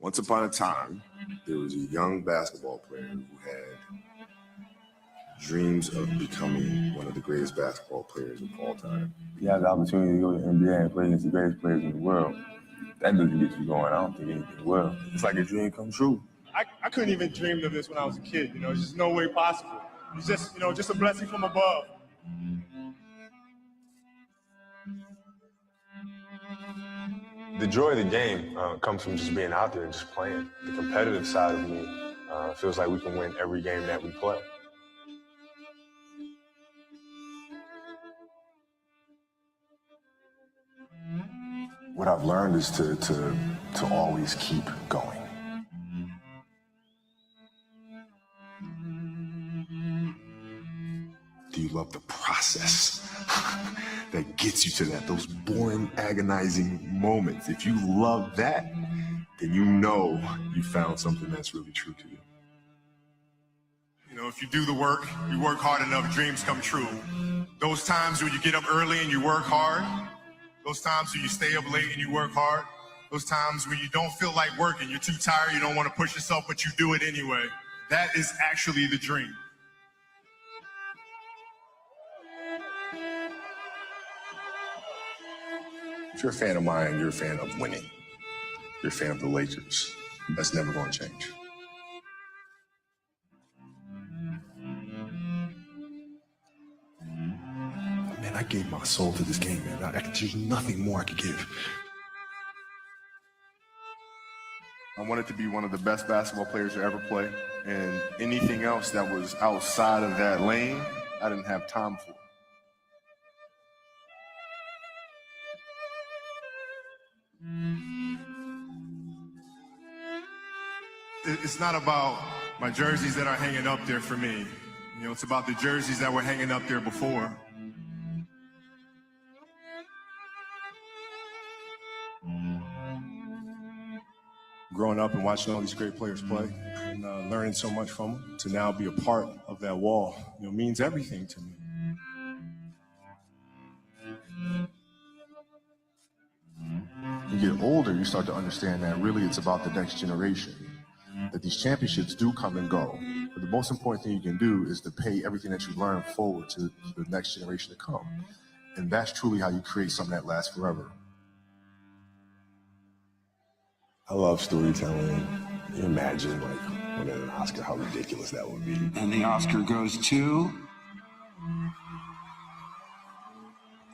Once upon a time, there was a young basketball player who had dreams of becoming one of the greatest basketball players of all time. You have the opportunity to go to the NBA and play against the greatest players in the world. That doesn't get you going. I don't think anything will. It's like a dream come true. I couldn't even dream of this when I was a kid. There's just no way possible. It's just, just a blessing from above. The joy of the game comes from just being out there and just playing. The competitive side of me feels like we can win every game that we play. What I've learned is to always keep going. Do you love the process that gets you to that, those boring, agonizing moments? If you love that, then you know you found something that's really true to you. If you do the work, you work hard enough, dreams come true. Those times when you get up early and you work hard, those times when you stay up late and you work hard, those times when you don't feel like working, you're too tired, you don't want to push yourself, but you do it anyway. That is actually the dream. If you're a fan of mine, you're a fan of winning. You're a fan of the Lakers. That's never going to change. Man, I gave my soul to this game, man. There's nothing more I could give. I wanted to be one of the best basketball players to ever play, and anything else that was outside of that lane, I didn't have time for. It's not about my jerseys that are hanging up there for me. It's about the jerseys that were hanging up there before. Growing up and watching all these great players play and learning so much from them, to now be a part of that wall, means everything to me. You get older, you start to understand that really it's about the next generation. That these championships do come and go, but the most important thing you can do is to pay everything that you learn forward to the next generation to come. And that's truly how you create something that lasts forever. I love storytelling. You imagine, winning an Oscar, how ridiculous that would be. And the Oscar goes to?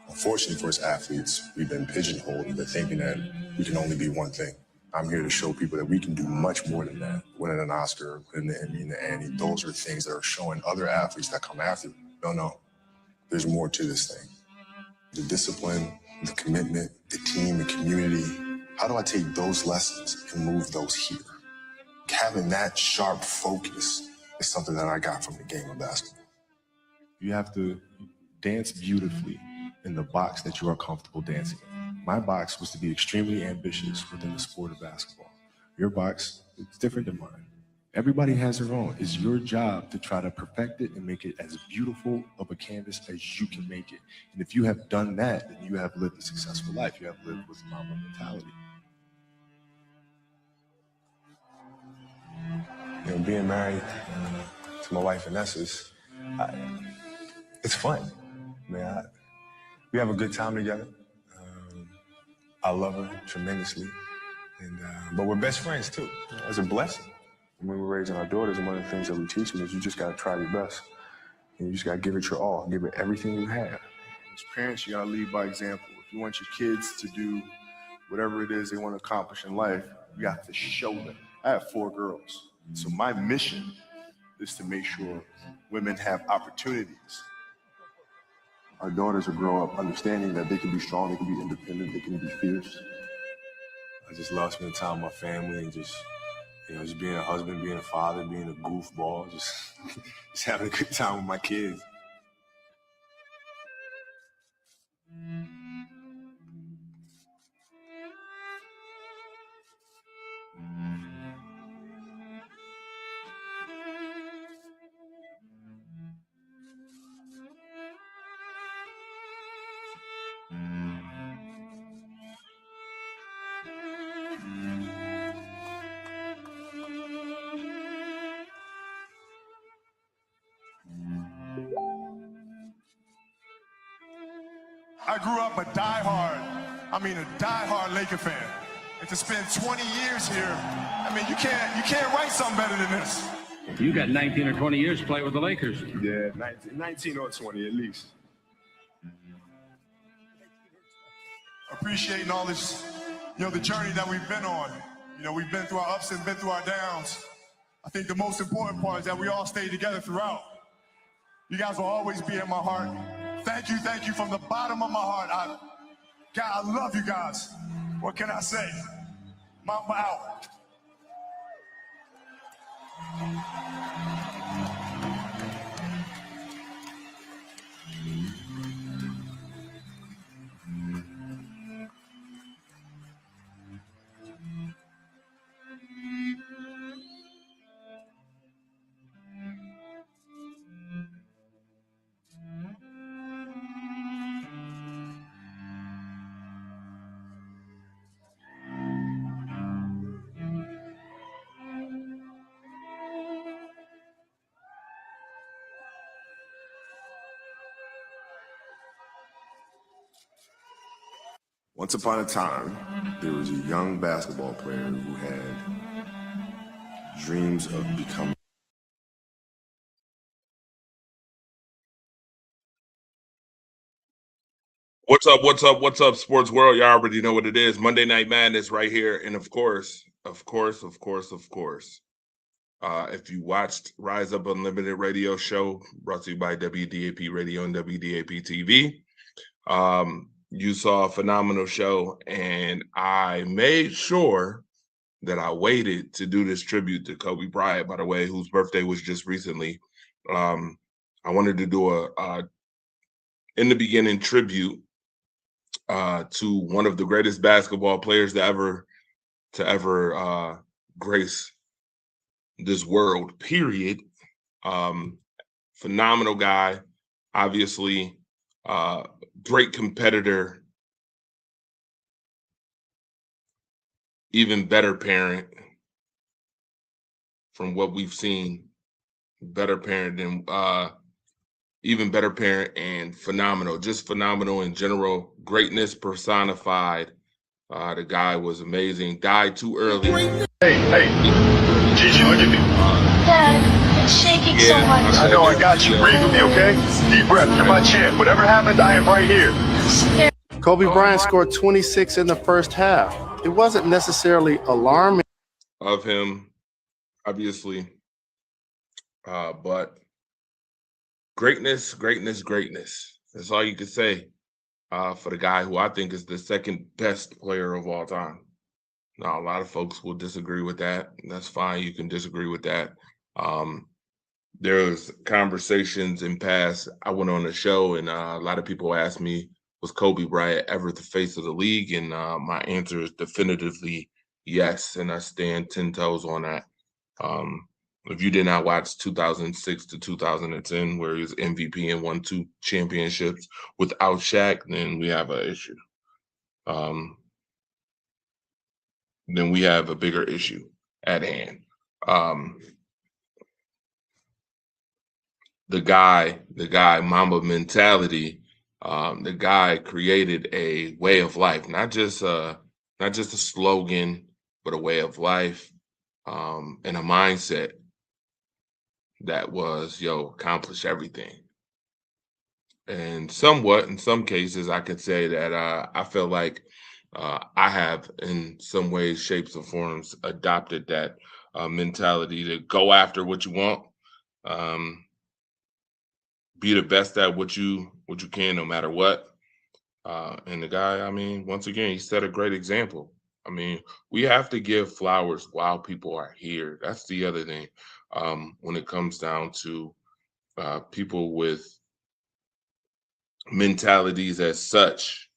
Unfortunately for us athletes, we've been pigeonholed into thinking that we can only be one thing. I'm here to show people that we can do much more than that. Winning an Oscar, winning the Emmy and the Annie, those are things that are showing other athletes that come after. No, there's more to this thing. The discipline, the commitment, the team, the community. How do I take those lessons and move those here? Having that sharp focus is something that I got from the game of basketball. You have to dance beautifully in the box that you are comfortable dancing in. My box was to be extremely ambitious within the sport of basketball. Your box is different than mine. Everybody has their own. It's your job to try to perfect it and make it as beautiful of a canvas as you can make it. And if you have done that, then you have lived a successful life. You have lived with Mamba mentality. Being married to my wife Vanessa, it's fun. We have a good time together. I love her tremendously, but we're best friends too. It's a blessing. When we're raising our daughters, and one of the things that we teach them is you just gotta try your best. And you just gotta give it your all, give it everything you have. As parents, you gotta lead by example. If you want your kids to do whatever it is they want to accomplish in life, you have to show them. I have 4 girls, so my mission is to make sure women have opportunities. Our daughters will grow up understanding that they can be strong, they can be independent, they can be fierce. I just love spending time with my family and just being a husband, being a father, being a goofball, just having a good time with my kids. I grew up a diehard Laker fan. And to spend 20 years here, I mean, you can't write something better than this. You got 19 or 20 years to play with the Lakers. Yeah, 19 or 20 at least. Appreciating all this, the journey that we've been on. We've been through our ups and been through our downs. I think the most important part is that we all stayed together throughout. You guys will always be in my heart. Thank you from the bottom of my heart. I love you guys. What can I say? Mamba out. Once upon a time, there was a young basketball player who had dreams of becoming. What's up, sports world? Y'all already know what it is. Monday Night Madness right here. And of course, if you watched Rise Up Unlimited radio show brought to you by WDAP Radio and WDAP TV, you saw a phenomenal show, and I made sure that I waited to do this tribute to Kobe Bryant, by the way, whose birthday was just recently. I wanted to do a in the beginning tribute to one of the greatest basketball players to ever grace this world, period. Phenomenal guy, obviously, great competitor, even better parent from what we've seen, even better parent and phenomenal, just phenomenal in general, greatness personified. The guy was amazing, died too early. Hey, Gigi, look at me. Dad, it's shaking so much. I know, I got you. Breathe with me, okay? Deep breath. You're my champ. Whatever happens, I am right here. Kobe Bryant scored 26 in the first half. It wasn't necessarily alarming. Of him, obviously, but greatness. That's all you could say for the guy who I think is the second best player of all time. Now, a lot of folks will disagree with that. That's fine. You can disagree with that. There's conversations in past. I went on a show and a lot of people asked me, was Kobe Bryant ever the face of the league? And my answer is definitively yes. And I stand 10 toes on that. If you did not watch 2006 to 2010, where he was MVP and won 2 championships without Shaq, then we have an issue. Then we have a bigger issue at hand. The guy, Mamba mentality. The guy created a way of life, not just a slogan, but a way of life, and a mindset that was, accomplish everything. And somewhat, in some cases, I could say that I feel like I have, in some ways, shapes, or forms, adopted that mentality to go after what you want, be the best at what you can, no matter what. And the guy, once again, he set a great example. We have to give flowers while people are here. That's the other thing. When it comes down to people with mentalities as such,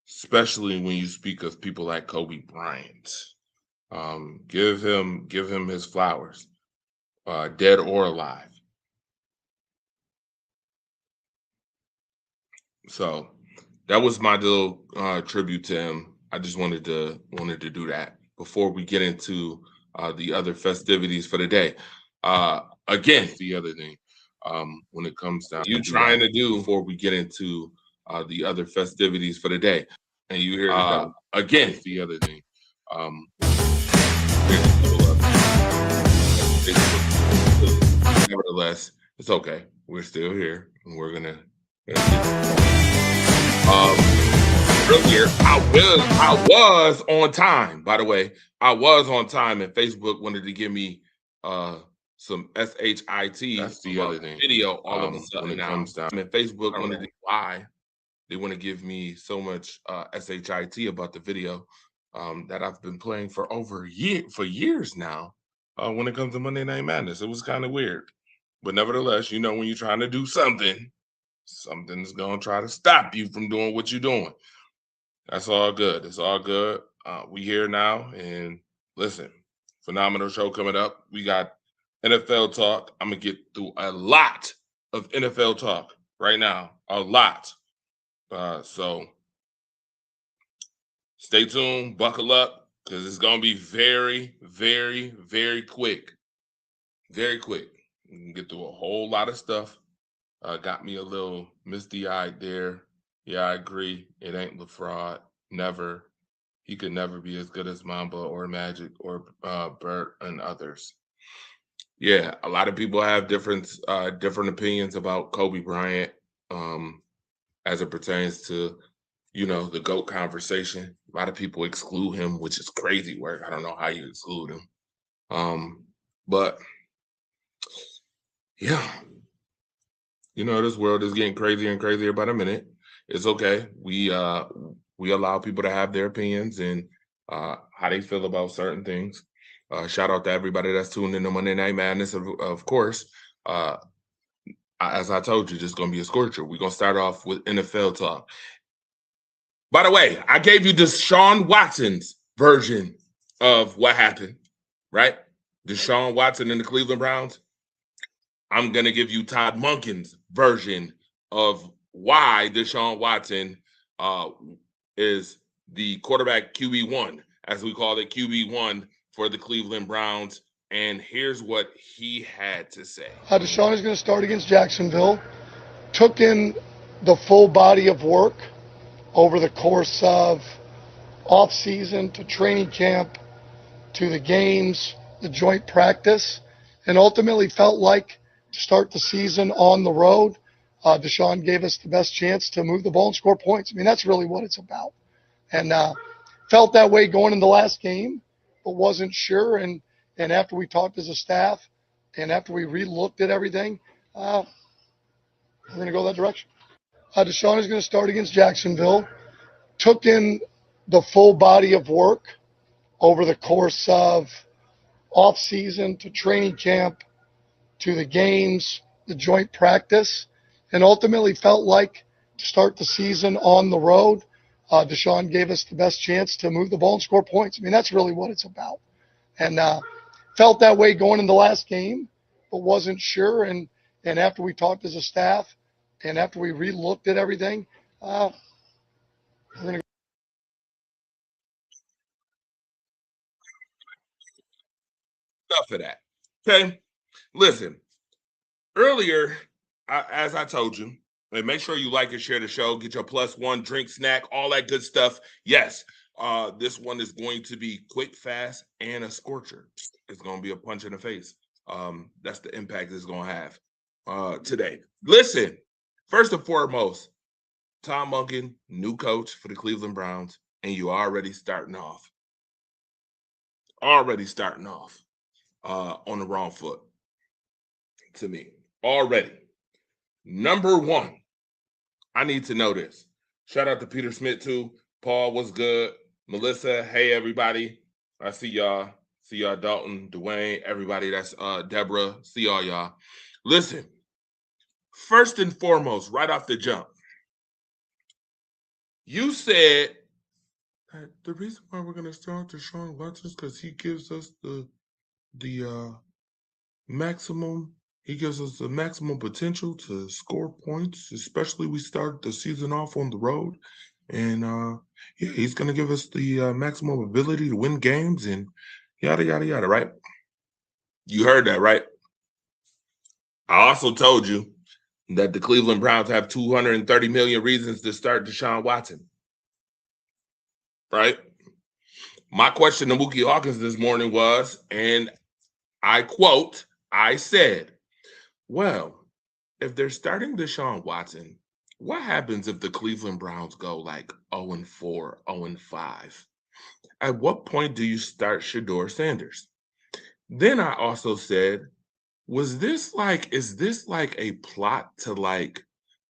especially when you speak of people like Kobe Bryant, give him his flowers, dead or alive. So that was my little tribute to him. I just wanted to do that before we get into the other festivities for the day. Again, the other thing, when it comes down, you trying to do before we get into the other festivities for the day. And you hear again the other thing. Nevertheless, it's okay. We're still here, and we're gonna earlier, I was on time. By the way, I was on time, and Facebook wanted to give me some SHIT. That's the other thing. Video all of a sudden now. And Facebook wanted to why they want to give me so much SHIT about the video that I've been playing for years now. When it comes to Monday Night Madness, it was kind of weird, but nevertheless, you know, when you're trying to do something, something's gonna try to stop you from doing what you're doing. That's all good. It's all good. We here now, and listen, phenomenal show coming up. We got NFL talk. I'm gonna get through a lot of NFL talk right now, a lot. So stay tuned, buckle up, because it's gonna be very, very, very quick. Very quick. We can get through a whole lot of stuff. Got me a little misty-eyed there. Yeah, I agree. It ain't LaFraud. Never. He could never be as good as Mamba or Magic or Bert and others. Yeah, a lot of people have different opinions about Kobe Bryant as it pertains to, you know, the GOAT conversation. A lot of people exclude him, which is crazy work. I don't know how you exclude him. But yeah, you know, this world is getting crazier and crazier by the minute. It's okay. We allow people to have their opinions and how they feel about certain things. Shout out to everybody that's tuned in to Monday Night Madness. Of course, as I told you, this is going to be a scorcher. We're going to start off with NFL talk. By the way, I gave you Deshaun Watson's version of what happened, right? Deshaun Watson and the Cleveland Browns. I'm going to give you Todd Monken's version of why Deshaun Watson is the quarterback QB1, as we call it, QB1 for the Cleveland Browns. And here's what he had to say. Deshaun is going to start against Jacksonville. Took in the full body of work over the course of off-season to training camp to the games, the joint practice, and ultimately felt like to start the season on the road, Deshaun gave us the best chance to move the ball and score points. I mean, that's really what it's about. And felt that way going in the last game, but wasn't sure. And after we talked as a staff and after we re-looked at everything, we're going to go that direction. Deshaun is going to start against Jacksonville. Took in the full body of work over the course of off-season to training camp to the games, the joint practice, and ultimately felt like to start the season on the road, Deshaun gave us the best chance to move the ball and score points. I mean, that's really what it's about. And felt that way going in the last game, but wasn't sure. And after we talked as a staff and after we re-looked at everything, we're going to Enough of that. Okay. Listen, earlier, as I told you, and make sure you like and share the show, get your +1 drink, snack, all that good stuff. Yes, this one is going to be quick, fast, and a scorcher. It's going to be a punch in the face. That's the impact it's going to have today. Listen, first and foremost, Tom Monken, new coach for the Cleveland Browns, and you already starting off. On the wrong foot. To me, already. Number one, I need to know this. Shout out to Peter Smith too. Paul, what's good? Melissa, hey everybody. I see y'all. See y'all, Dalton, Dwayne, everybody. That's Deborah. See all y'all. Listen, first and foremost, right off the jump, you said that the reason why we're gonna start Deshaun Watson is because he gives us the maximum. He gives us the maximum potential to score points, especially we start the season off on the road. And yeah, he's going to give us the maximum ability to win games and yada, yada, yada, right? You heard that, right? I also told you that the Cleveland Browns have 230 million reasons to start Deshaun Watson. Right? My question to Mookie Hawkins this morning was, and I quote, I said, well, if they're starting Deshaun Watson, what happens if the Cleveland Browns go like 0-4, 0-5? At what point do you start Shedeur Sanders? Then I also said, is this like a plot to like,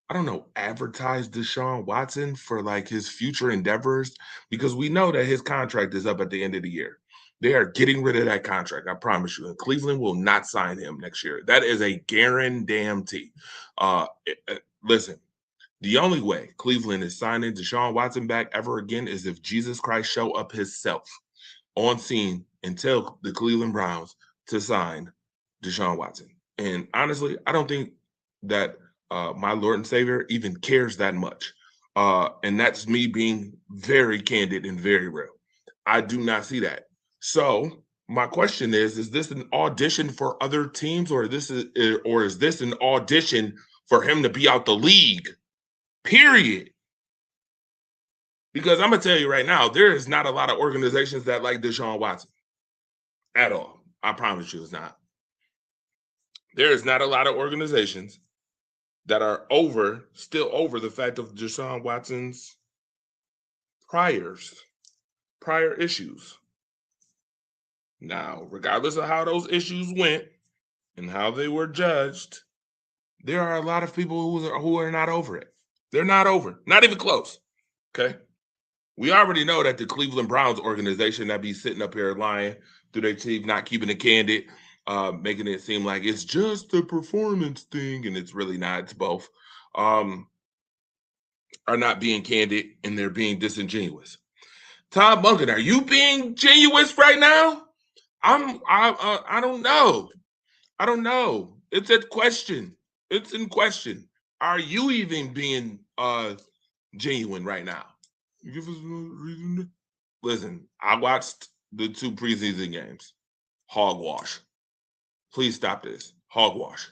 I don't know, advertise Deshaun Watson for like his future endeavors? Because we know that his contract is up at the end of the year. They are getting rid of that contract, I promise you. And Cleveland will not sign him next year. That is a guarantee. Listen, the only way Cleveland is signing Deshaun Watson back ever again is if Jesus Christ show up himself on scene and tell the Cleveland Browns to sign Deshaun Watson. And honestly, I don't think that my Lord and Savior even cares that much. And that's me being very candid and very real. I do not see that. So my question is this an audition for other teams, or is this an audition for him to be out the league? Period. Because I'm going to tell you right now, there is not a lot of organizations that like Deshaun Watson at all. I promise you it's not. There is not a lot of organizations that are still over the fact of Deshaun Watson's prior issues. Now, regardless of how those issues went and how they were judged, there are a lot of people who are not over it. They're not over, not even close. Okay. We already know that the Cleveland Browns organization that be sitting up here lying through their teeth, not keeping it candid, making it seem like it's just a performance thing, and it's really not. It's both. Are not being candid, and they're being disingenuous. Todd Monken, are you being genuine right now? I don't know. I don't know. It's a question. It's in question. Are you even being genuine right now? Give us a reason. Listen, I watched the 2 preseason games. Hogwash. Please stop this. Hogwash.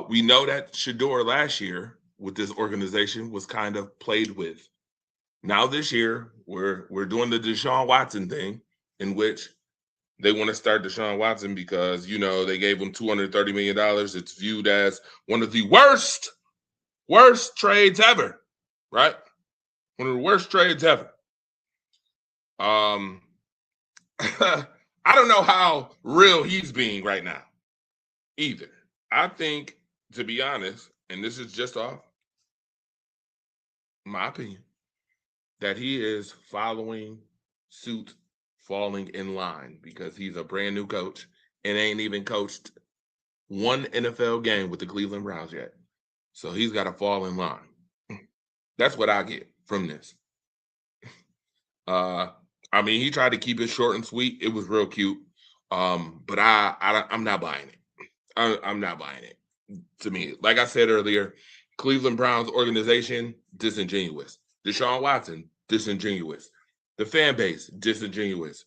We know that Shedeur last year with this organization was kind of played with. Now this year, we're doing the Deshaun Watson thing, in which they want to start Deshaun Watson because, you know, they gave him $230 million. It's viewed as one of the worst trades ever, right? One of the worst trades ever. I don't know how real he's being right now either. I think, to be honest, and this is just off my opinion, that he is following suit, falling in line, because he's a brand new coach and ain't even coached one NFL game with the Cleveland Browns yet. So he's got to fall in line. That's what I get from this. I mean, he tried to keep it short and sweet. It was real cute. But I'm not buying it. I'm not buying it. To me, like I said earlier, Cleveland Browns organization, disingenuous. Deshaun Watson, disingenuous. The fan base, disingenuous.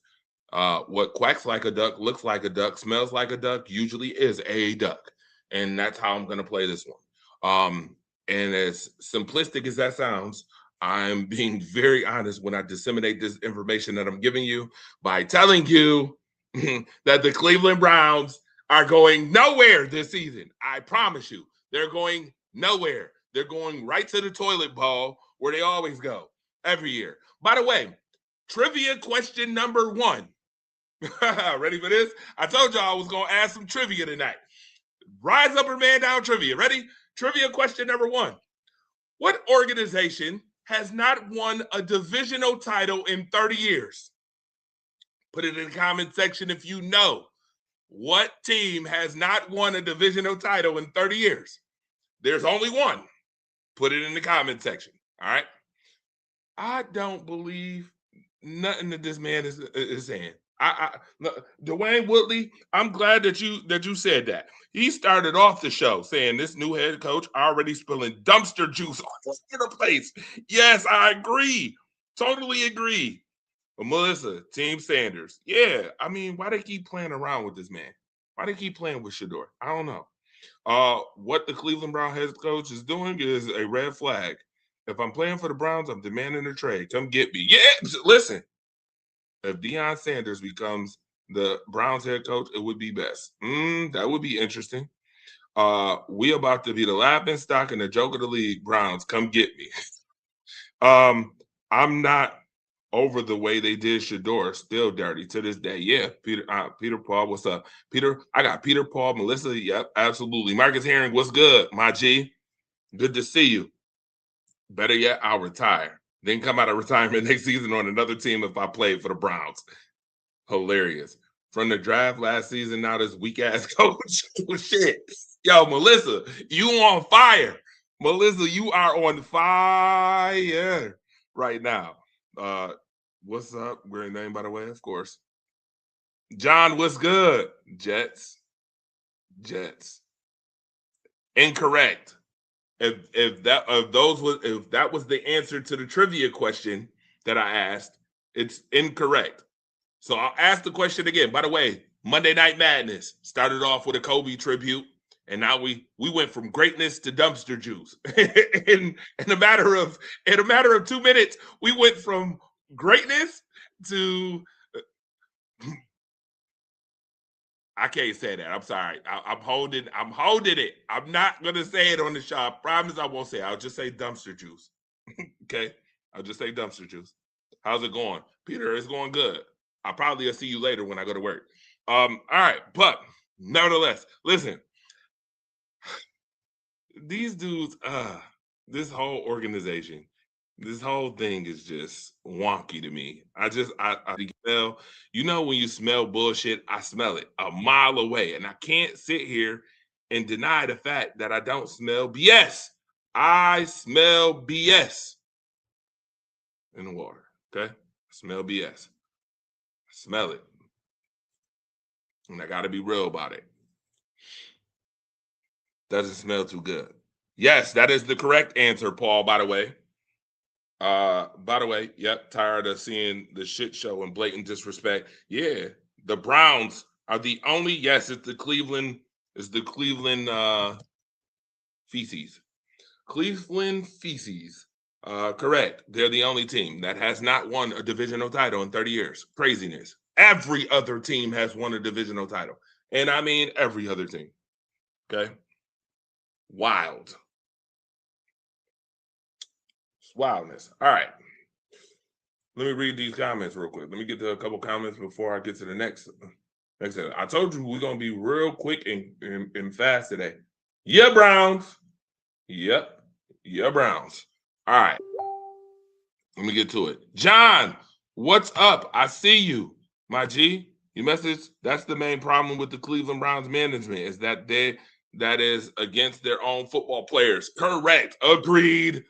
What quacks like a duck, looks like a duck, smells like a duck, usually is a duck. And that's how I'm going to play this one. And as simplistic as that sounds, I'm being very honest when I disseminate this information that I'm giving you by telling you that the Cleveland Browns are going nowhere this season. I promise you, they're going nowhere. They're going right to the toilet bowl where they always go every year. By the way, trivia question number 1. Ready for this? I told y'all I was going to ask some trivia tonight. Rise up or man down trivia. Ready? Trivia question number 1. What organization has not won a divisional title in 30 years? Put it in the comment section if you know. What team has not won a divisional title in 30 years? There's only one. Put it in the comment section. All right. I don't believe nothing that this man is saying. Dwayne Woodley, I'm glad that you said that. He started off the show saying this new head coach already spilling dumpster juice all over the place. Yes, I agree. Totally agree. But Melissa, Team Sanders. Yeah, I mean, why they keep playing around with this man? Why they keep playing with Shedeur? I don't know. What the Cleveland Brown head coach is doing is a red flag. If I'm playing for the Browns, I'm demanding a trade. Come get me. Yeah, listen. If Deion Sanders becomes the Browns head coach, it would be best. That would be interesting. We about to be the laughing stock and the joke of the league. Browns, come get me. I'm not over the way they did Shador. Still dirty to this day. Yeah, Peter Paul, what's up? Peter, I got Peter Paul, Melissa. Yep, absolutely. Marcus Herring, what's good, my G? Good to see you. Better yet, I'll retire. Then come out of retirement next season on another team if I played for the Browns. Hilarious. From the draft last season, now this weak ass coach. Shit. Yo, Melissa, you on fire. Melissa, you are on fire right now. What's up? Great name, by the way, of course. John, what's good? Jets. Incorrect. If that was the answer to the trivia question that I asked, it's incorrect. So I'll ask the question again. By the way, Monday Night Madness started off with a Kobe tribute, and now we went from greatness to dumpster juice. in a matter of 2 minutes, we went from greatness to I can't say that. I'm sorry. I'm holding it. I'm not gonna say it on the show. I promise I won't say it. I'll just say dumpster juice. Okay. I'll just say dumpster juice. How's it going? Peter, it's going good. I'll probably see you later when I go to work. All right, but nevertheless, listen. These dudes, this whole organization, this whole thing is just wonky to me. I smell, when you smell bullshit, I smell it a mile away. And I can't sit here and deny the fact that I don't smell BS. I smell BS in the water. Okay? I smell BS. I smell it. And I got to be real about it. Doesn't smell too good. Yes, that is the correct answer, Paul, by the way. Yep, tired of seeing the shit show and blatant disrespect. Yeah, the Browns are the only, yes, it's the Cleveland feces. Cleveland feces. Correct. They're the only team that has not won a divisional title in 30 years. Craziness. Every other team has won a divisional title. And I mean every other team. Okay? Wild. It's wildness. All right. Let me read these comments real quick. Let me get to a couple comments before I get to the next. I told you we're going to be real quick and fast today. Yeah, Browns. Yep. Yeah, Browns. All right. Let me get to it. John, what's up? I see you, my G. Your message, that's the main problem with the Cleveland Browns management is that is against their own football players. Correct. Agreed.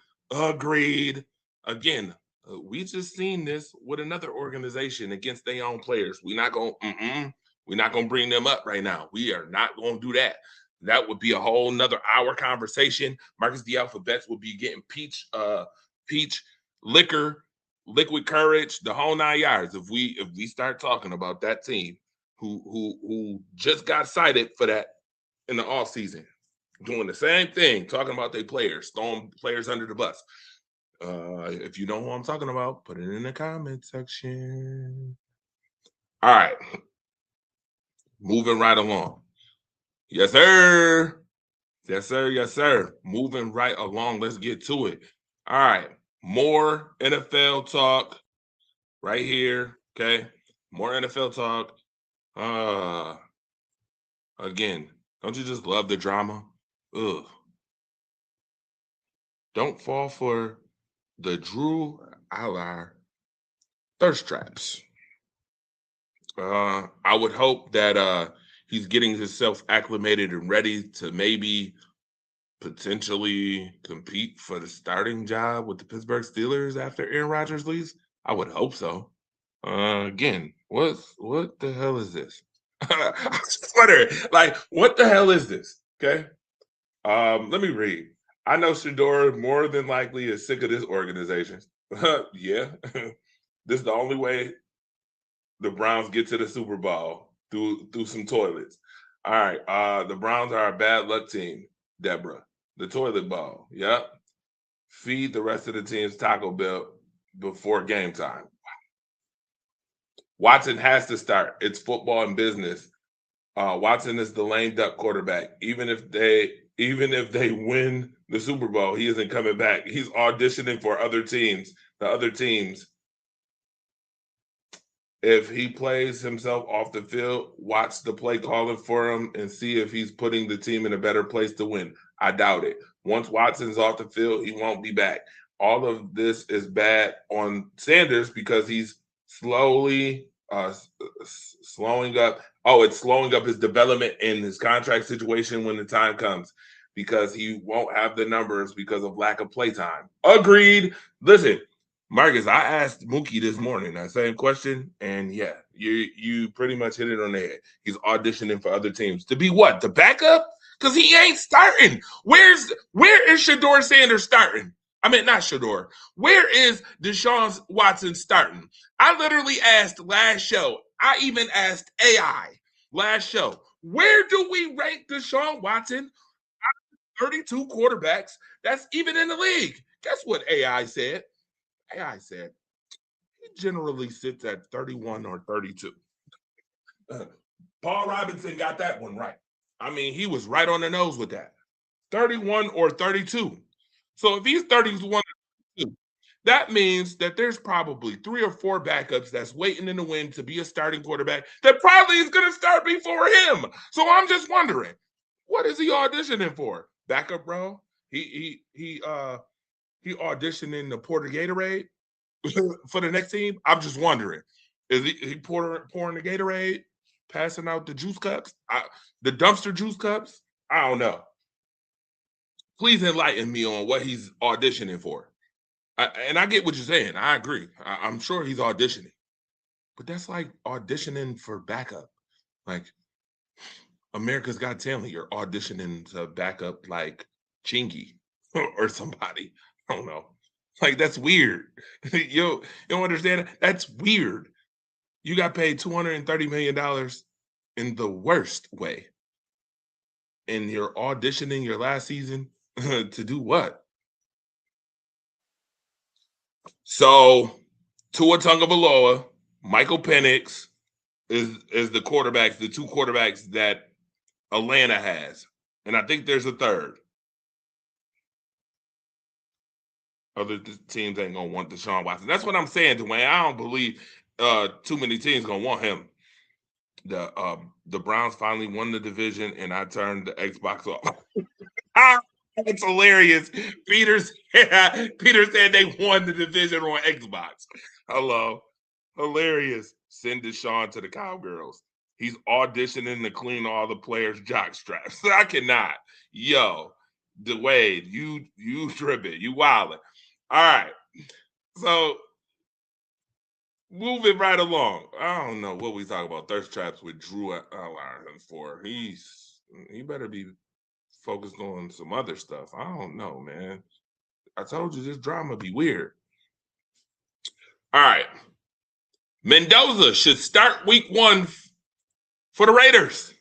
Again, we just seen this with another organization against their own players. We're not gonna bring them up right now. We are not gonna do that. That would be a whole nother hour conversation. Marcus the Alphabets would be getting peach liquor, liquid courage, the whole 9 yards. If we start talking about that team who just got cited for that in the offseason, doing the same thing, talking about their players, throwing players under the bus. If you know who I'm talking about, put it in the comment section. All right. Moving right along. Yes, sir. Yes, sir. Yes, sir. Moving right along. Let's get to it. All right. More NFL talk right here. Okay. More NFL talk. Again, don't you just love the drama? Ugh. Don't fall for the Drew Aller thirst traps. I would hope that he's getting himself acclimated and ready to maybe potentially compete for the starting job with the Pittsburgh Steelers after Aaron Rodgers leaves. I would hope so. Again, what the hell is this? I'm just wondering, like, what the hell is this? Okay. Let me read. I know Shador more than likely is sick of this organization. Yeah. This is the only way the Browns get to the Super Bowl, through some toilets. All right. The Browns are a bad luck team, Deborah. The toilet bowl. Yep. Feed the rest of the team's Taco Bell before game time. Watson has to start. It's football and business. Watson is the lame duck quarterback. Even if they win the Super Bowl, he isn't coming back. He's auditioning for other teams. The other teams. If he plays himself off the field, watch the play calling for him and see if he's putting the team in a better place to win. I doubt it. Once Watson's off the field, he won't be back. All of this is bad on Sanders because he's slowing up. Oh, it's slowing up his development in his contract situation when the time comes because he won't have the numbers because of lack of play time. Agreed. Listen, Marcus, I asked Mookie this morning that same question, and yeah, you pretty much hit it on the head. He's auditioning for other teams to be what? The backup? Because he ain't starting. Where is Shador Sanders starting? I mean, not Shador. Where is Deshaun Watson starting? I literally asked last show. I even asked AI last show. Where do we rank Deshaun Watson? 32 quarterbacks. That's even in the league. Guess what AI said? AI said he generally sits at 31 or 32. Paul Robinson got that one right. I mean, he was right on the nose with that. 31 or 32. So if he's 31 or 32, that means that there's probably 3 or 4 backups that's waiting in the wind to be a starting quarterback that probably is going to start before him. So I'm just wondering, what is he auditioning for? Backup role? He auditioning the Porter Gatorade for the next team? I'm just wondering. Is he pouring the Gatorade, passing out the juice cups, the dumpster juice cups? I don't know. Please enlighten me on what he's auditioning for. And I get what you're saying. I agree. I'm sure he's auditioning. But that's like auditioning for backup. Like America's Got Talent, you're auditioning to backup like Chingy or somebody. I don't know. Like that's weird. You don't understand it? That's weird. You got paid $230 million in the worst way. And you're auditioning your last season to do what? So Tua Tagovailoa, Michael Penix is the quarterbacks, the 2 quarterbacks that Atlanta has. And I think there's a third. Other teams ain't gonna want Deshaun Watson. That's what I'm saying, Dwayne. I don't believe too many teams gonna want him. The Browns finally won the division, and I turned the Xbox off. That's hilarious. Peter said they won the division on Xbox. Hello, hilarious. Send Deshaun to the Cowgirls. He's auditioning to clean all the players' jock straps. I cannot. Yo, Dwayne, you tripping. You wilding. All right. So moving right along. I don't know what we talk about thirst traps with Drew Allen for. He better be focused on some other stuff. I don't know, man. I told you this drama be weird. All right. Mendoza should start week 1 for the Raiders.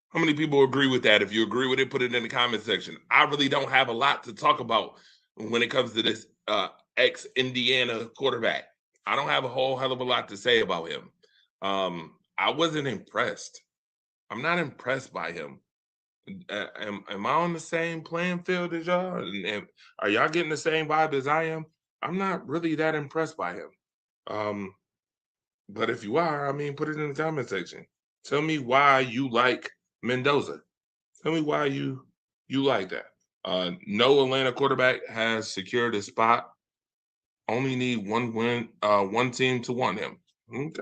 How many people agree with that? If you agree with it, put it in the comment section. I really don't have a lot to talk about when it comes to this ex-Indiana quarterback. I don't have a whole hell of a lot to say about him. I wasn't impressed. I'm not impressed by him. Am I on the same playing field as y'all? And are y'all getting the same vibe as I am? I'm not really that impressed by him. But if you are, I mean, put it in the comment section. Tell me why you like Mendoza. Tell me why you like that. No Atlanta quarterback has secured a spot. Only need one team to want him. Okay.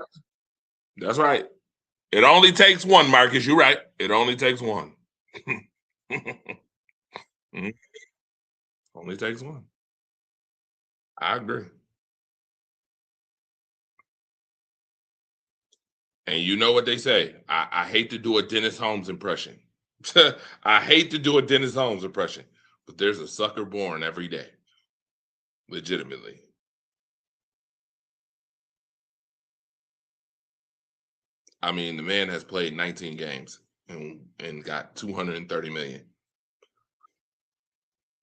That's right. It only takes one, Marcus. You're right. It only takes one. Only takes one. I agree. And you know what they say. I hate to do a Dennis Holmes impression. I hate to do a Dennis Holmes impression, but there's a sucker born every day. Legitimately. I mean, the man has played 19 games. and got 230 million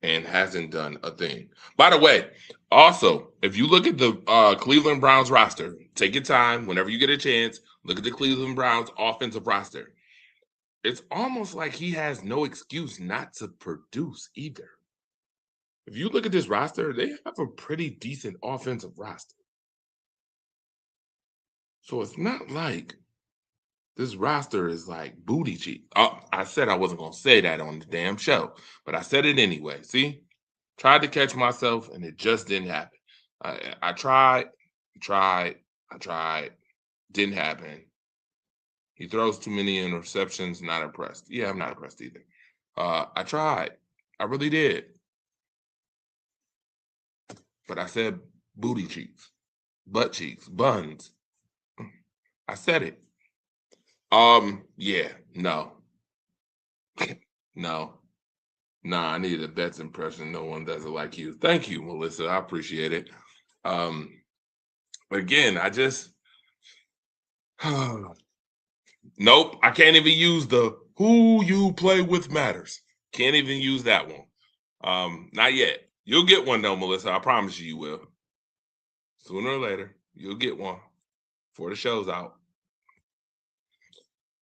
and hasn't done a thing. By the way, also, if you look at the Cleveland Browns roster, take your time whenever you get a chance, look at the Cleveland Browns offensive roster. It's almost like he has no excuse not to produce either. If you look at this roster, they have a pretty decent offensive roster. So it's not like this roster is like booty cheap. Oh, I said I wasn't going to say that on the damn show, but I said it anyway. See? Tried to catch myself, and it just didn't happen. I tried, didn't happen. He throws too many interceptions, not impressed. Yeah, I'm not impressed either. I tried. I really did. But I said booty cheeks, butt cheeks, buns. I said it. Yeah, no. No. Nah, I need a Betts impression. No one does it like you. Thank you, Melissa. I appreciate it. Again, I just nope, I can't even use the who you play with matters. Can't even use that one. Not yet. You'll get one though, Melissa. I promise you will. Sooner or later, you'll get one before the show's out.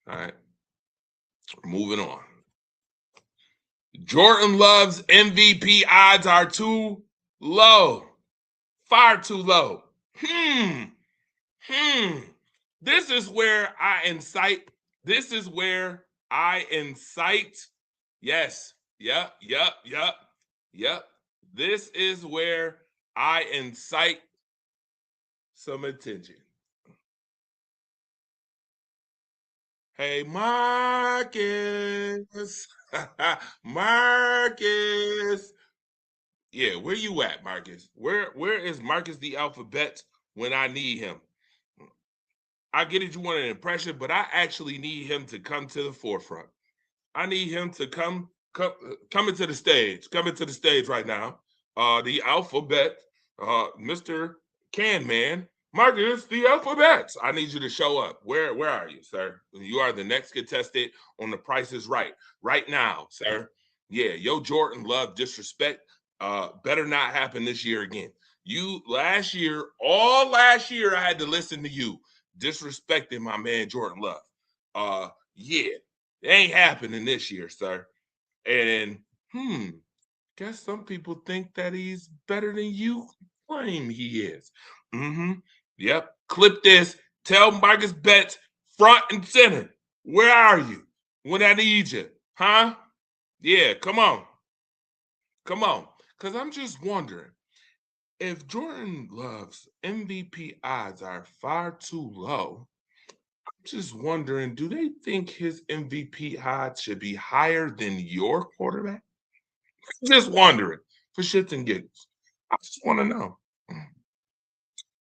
All right. Moving on. Jordan Love's MVP odds are too low. Far too low. This is where I incite. Yes. Yep. This is where I incite some attention. Hey, Marcus. Marcus. Yeah, where you at, Marcus? Where is Marcus the Alphabet when I need him? I get it, you want an impression, but I actually need him to come to the forefront. I need him to come into the stage. Come into the stage right now. The Alphabet, Mr. Can Man, Marcus, the Alphabet. I need you to show up. Where are you, sir? You are the next contestant on The Price is Right. Right now, sir. Yeah, yo Jordan Love disrespect better not happen this year again. All last year, I had to listen to you disrespecting my man Jordan Love. Yeah, it ain't happening this year, sir. And guess some people think that he's better than you claim he is. Yep. Clip this. Tell Marcus Betts front and center. Where are you when I need you? Huh? Yeah, come on. Because I'm just wondering, if Jordan Love's MVP odds are far too low, I'm just wondering, do they think his MVP odds should be higher than your quarterback? Just wondering, for shits and giggles. I just want to know.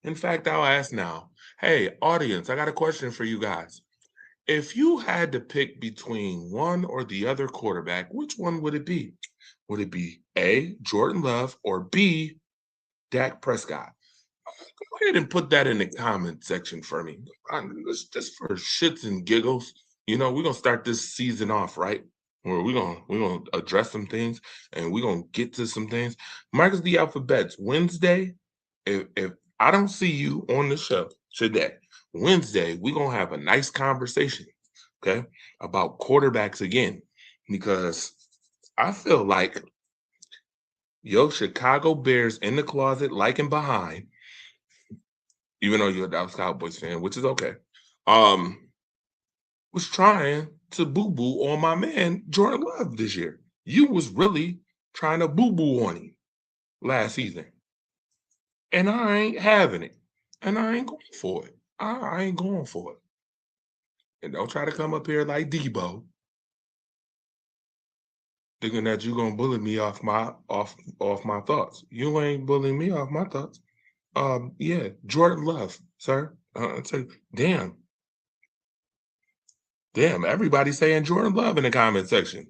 In fact, I'll ask now. Hey, audience, I got a question for you guys. If you had to pick between one or the other quarterback, which one would it be? Would it be A, Jordan Love, or B, Dak Prescott? Go ahead and put that in the comment section for me. Just for shits and giggles. You know, we're going to start this season off, right? Where we're gonna address some things and we're going to get to some things. Marcus the Alphabets, Wednesday, if I don't see you on the show today, Wednesday, we're going to have a nice conversation, okay, about quarterbacks again, because I feel like your Chicago Bears in the closet, like and behind, even though you're a Dallas Cowboys fan, which is okay, was trying to boo-boo on my man Jordan Love this year. You was really trying to boo-boo on him last season. And I ain't having it. And I ain't going for it. I ain't going for it. And don't try to come up here like Debo, thinking that you're gonna bully me off my thoughts. You ain't bullying me off my thoughts. Yeah, Jordan Love, sir. Damn, everybody's saying Jordan Love in the comment section.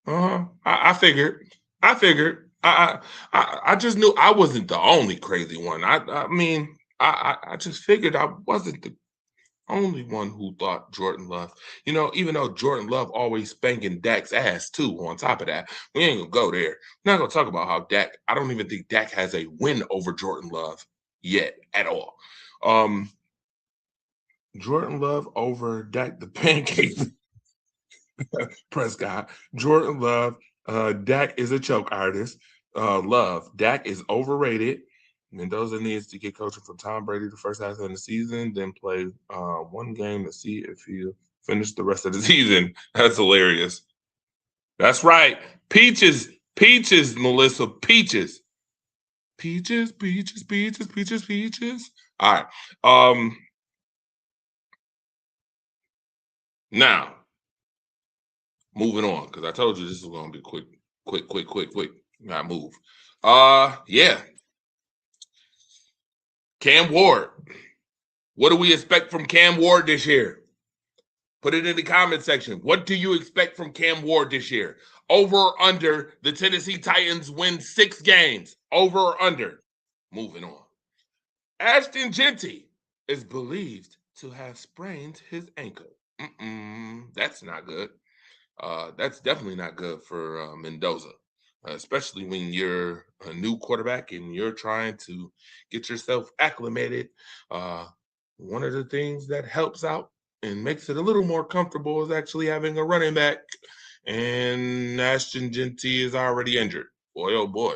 I figured. I just knew I wasn't the only crazy one. I mean, I just figured I wasn't Only one who thought Jordan Love. You know, even though Jordan Love always spanking Dak's ass too, on top of that, we ain't gonna go there. We're not gonna talk about how Dak, I don't even think Dak has a win over Jordan Love yet at all. Jordan Love over Dak the Pancake Prescott. Jordan Love, Dak is a choke artist. Love, Dak is overrated. Mendoza needs to get coaching from Tom Brady the first half of the season, then play one game to see if he'll finish the rest of the season. That's hilarious. That's right. Peaches, Melissa, peaches. Peaches. All right. Now, moving on, because I told you this was going to be quick. Gotta move. Yeah. Cam Ward. What do we expect from Cam Ward this year? Put it in the comment section. What do you expect from Cam Ward this year? Over or under the Tennessee Titans win 6 games? Over or under? Moving on. Ashton Jeanty is believed to have sprained his ankle. That's not good. That's definitely not good for Mendoza, especially when you're a new quarterback and you're trying to get yourself acclimated. One of the things that helps out and makes it a little more comfortable is actually having a running back. And Ashton Jeanty is already injured. Boy, oh boy.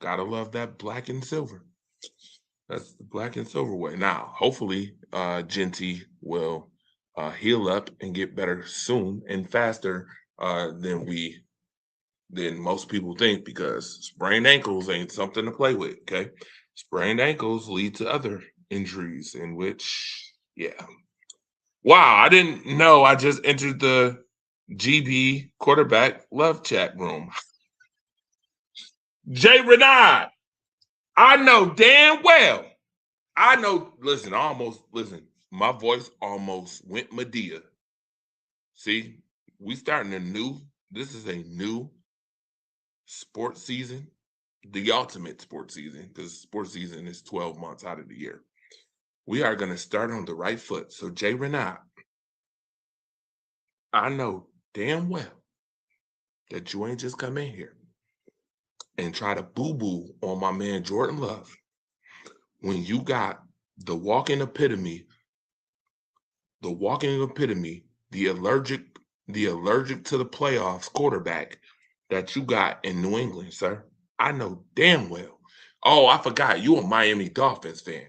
Gotta love that black and silver. That's the black and silver way. Now, hopefully, Jeanty will heal up and get better soon and faster than most people think, because sprained ankles ain't something to play with. Okay, sprained ankles lead to other injuries, in which, yeah. Wow, I didn't know. I just entered the GB quarterback love chat room. Jay Renard. I know damn well. Listen, my voice almost went Medea. See, this is a new sports season, the ultimate sports season, because sports season is 12 months out of the year. We are going to start on the right foot. So, Jay Renard, I know damn well that you ain't just come in here and try to boo-boo on my man Jordan Love when you got the walking epitome, the allergic to the playoffs quarterback that you got in New England, sir. I know damn well. Oh, I forgot, you a Miami Dolphins fan.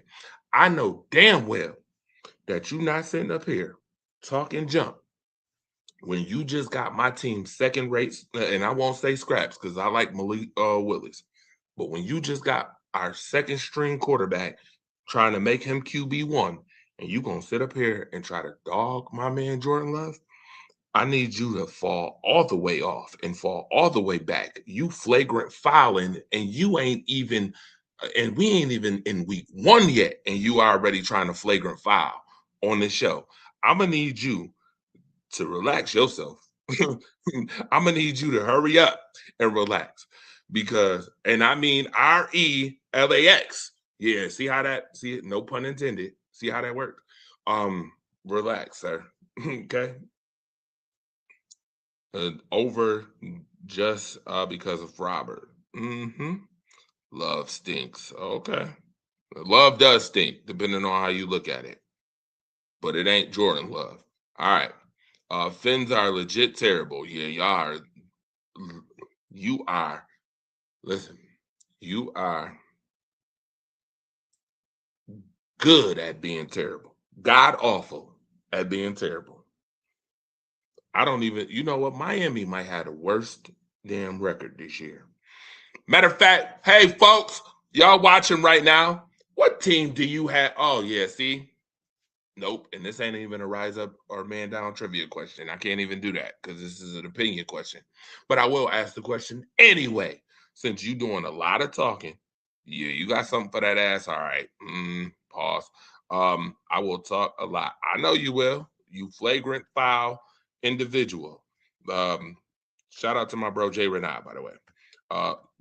I know damn well that you not sitting up here talking junk when you just got my team second rate, and I won't say scraps because I like Malik Willis, but when you just got our second string quarterback trying to make him QB1, and you gonna sit up here and try to dog my man Jordan Love, I need you to fall all the way off and fall all the way back. You flagrant fouling, and you ain't even, and we ain't even in week 1 yet, and you already trying to flagrant foul on this show. I'm gonna need you to relax yourself. I'm gonna need you to hurry up and relax, because, and I mean RELAX. Yeah, see it? No pun intended. See how that worked? Relax, sir. Okay. Over just because of Robert. Love stinks. Okay. Love does stink, depending on how you look at it. But it ain't Jordan Love. All right. Fins are legit terrible. Yeah, you are. Listen, you are good at being terrible. God awful at being terrible. I don't even, you know what? Miami might have the worst damn record this year. Matter of fact, hey, folks, y'all watching right now, what team do you have? Oh, yeah, see? Nope. And this ain't even a rise up or man down trivia question. I can't even do that because this is an opinion question. But I will ask the question anyway, since you're doing a lot of talking. Yeah, you got something for that ass? All right. Pause. I will talk a lot. I know you will. You flagrant foul individual. Shout out to my bro Jay Renard, by the way.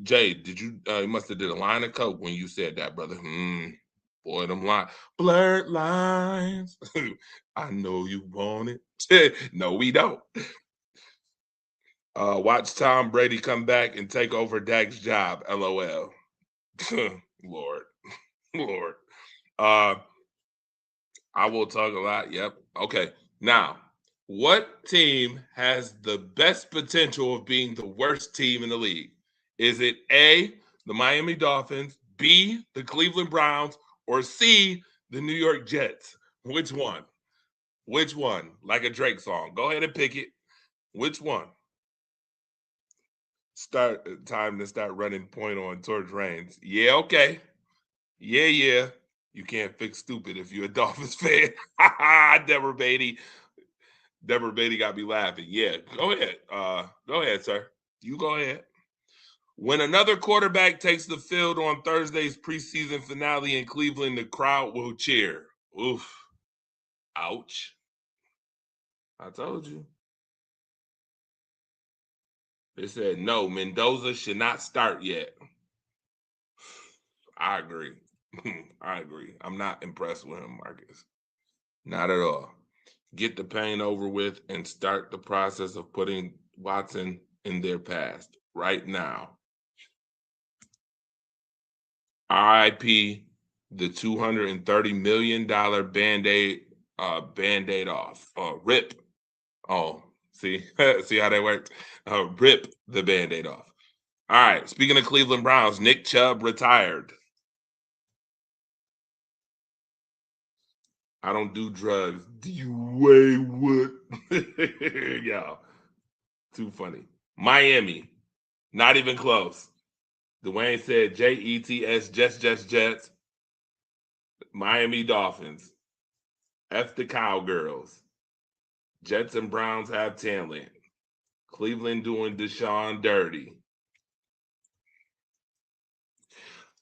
Jay, did you must have did a line of coke when you said that, brother? Boy, them lines, blurred lines. I know you want it. No, we don't. Watch Tom Brady come back and take over Dak's job. LOL. Lord. Lord. I will talk a lot. Yep. Okay. Now, what team has the best potential of being the worst team in the league? Is it A, the Miami Dolphins, B, the Cleveland Browns, or C, the New York Jets? Which one? Which one? Like a Drake song. Go ahead and pick it. Which one? Time to start running point on Torch Reigns. Yeah, okay. Yeah. You can't fix stupid if you're a Dolphins fan. Deborah Beatty. Deborah Beatty got me laughing. Yeah, go ahead. Go ahead, sir. You go ahead. When another quarterback takes the field on Thursday's preseason finale in Cleveland, the crowd will cheer. Oof. Ouch. I told you. They said, no, Mendoza should not start yet. I agree. I agree. I'm not impressed with him, Marcus. Not at all. Get the pain over with and start the process of putting Watson in their past right now. RIP the $230 million Band-Aid off. RIP. Oh, see? See how that worked? RIP the Band-Aid off. All right. Speaking of Cleveland Browns, Nick Chubb retired. I don't do drugs. Do you weigh what? Yo, too funny. Miami, not even close. Dwayne said Jets, Jets. Miami Dolphins. F the Cowgirls. Jets and Browns have talent. Cleveland doing Deshaun dirty.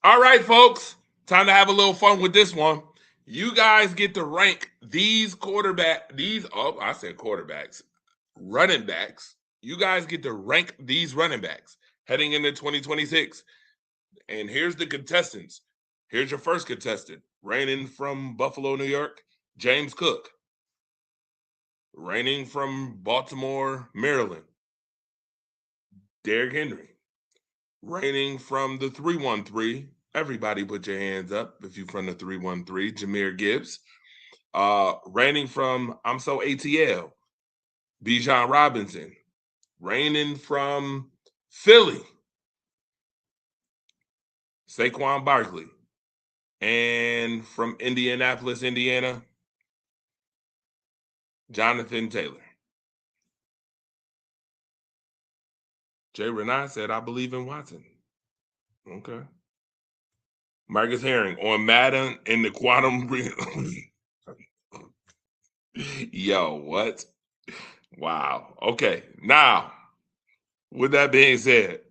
All right, folks. Time to have a little fun with this one. You guys get to rank these running backs. You guys get to rank these running backs heading into 2026. And here's the contestants. Here's your first contestant, reigning from Buffalo, New York, James Cook. Reigning from Baltimore, Maryland, Derrick Henry. Reigning from the 313, everybody put your hands up if you're from the 313, Jahmyr Gibbs. Reigning from I'm So ATL, Bijan Robinson. Reigning from Philly, Saquon Barkley. And from Indianapolis, Indiana, Jonathan Taylor. Jay Renai said, I believe in Watson. Okay. Marcus Herring on Madden in the quantum. Yo, what? Wow. Okay. Now, with that being said,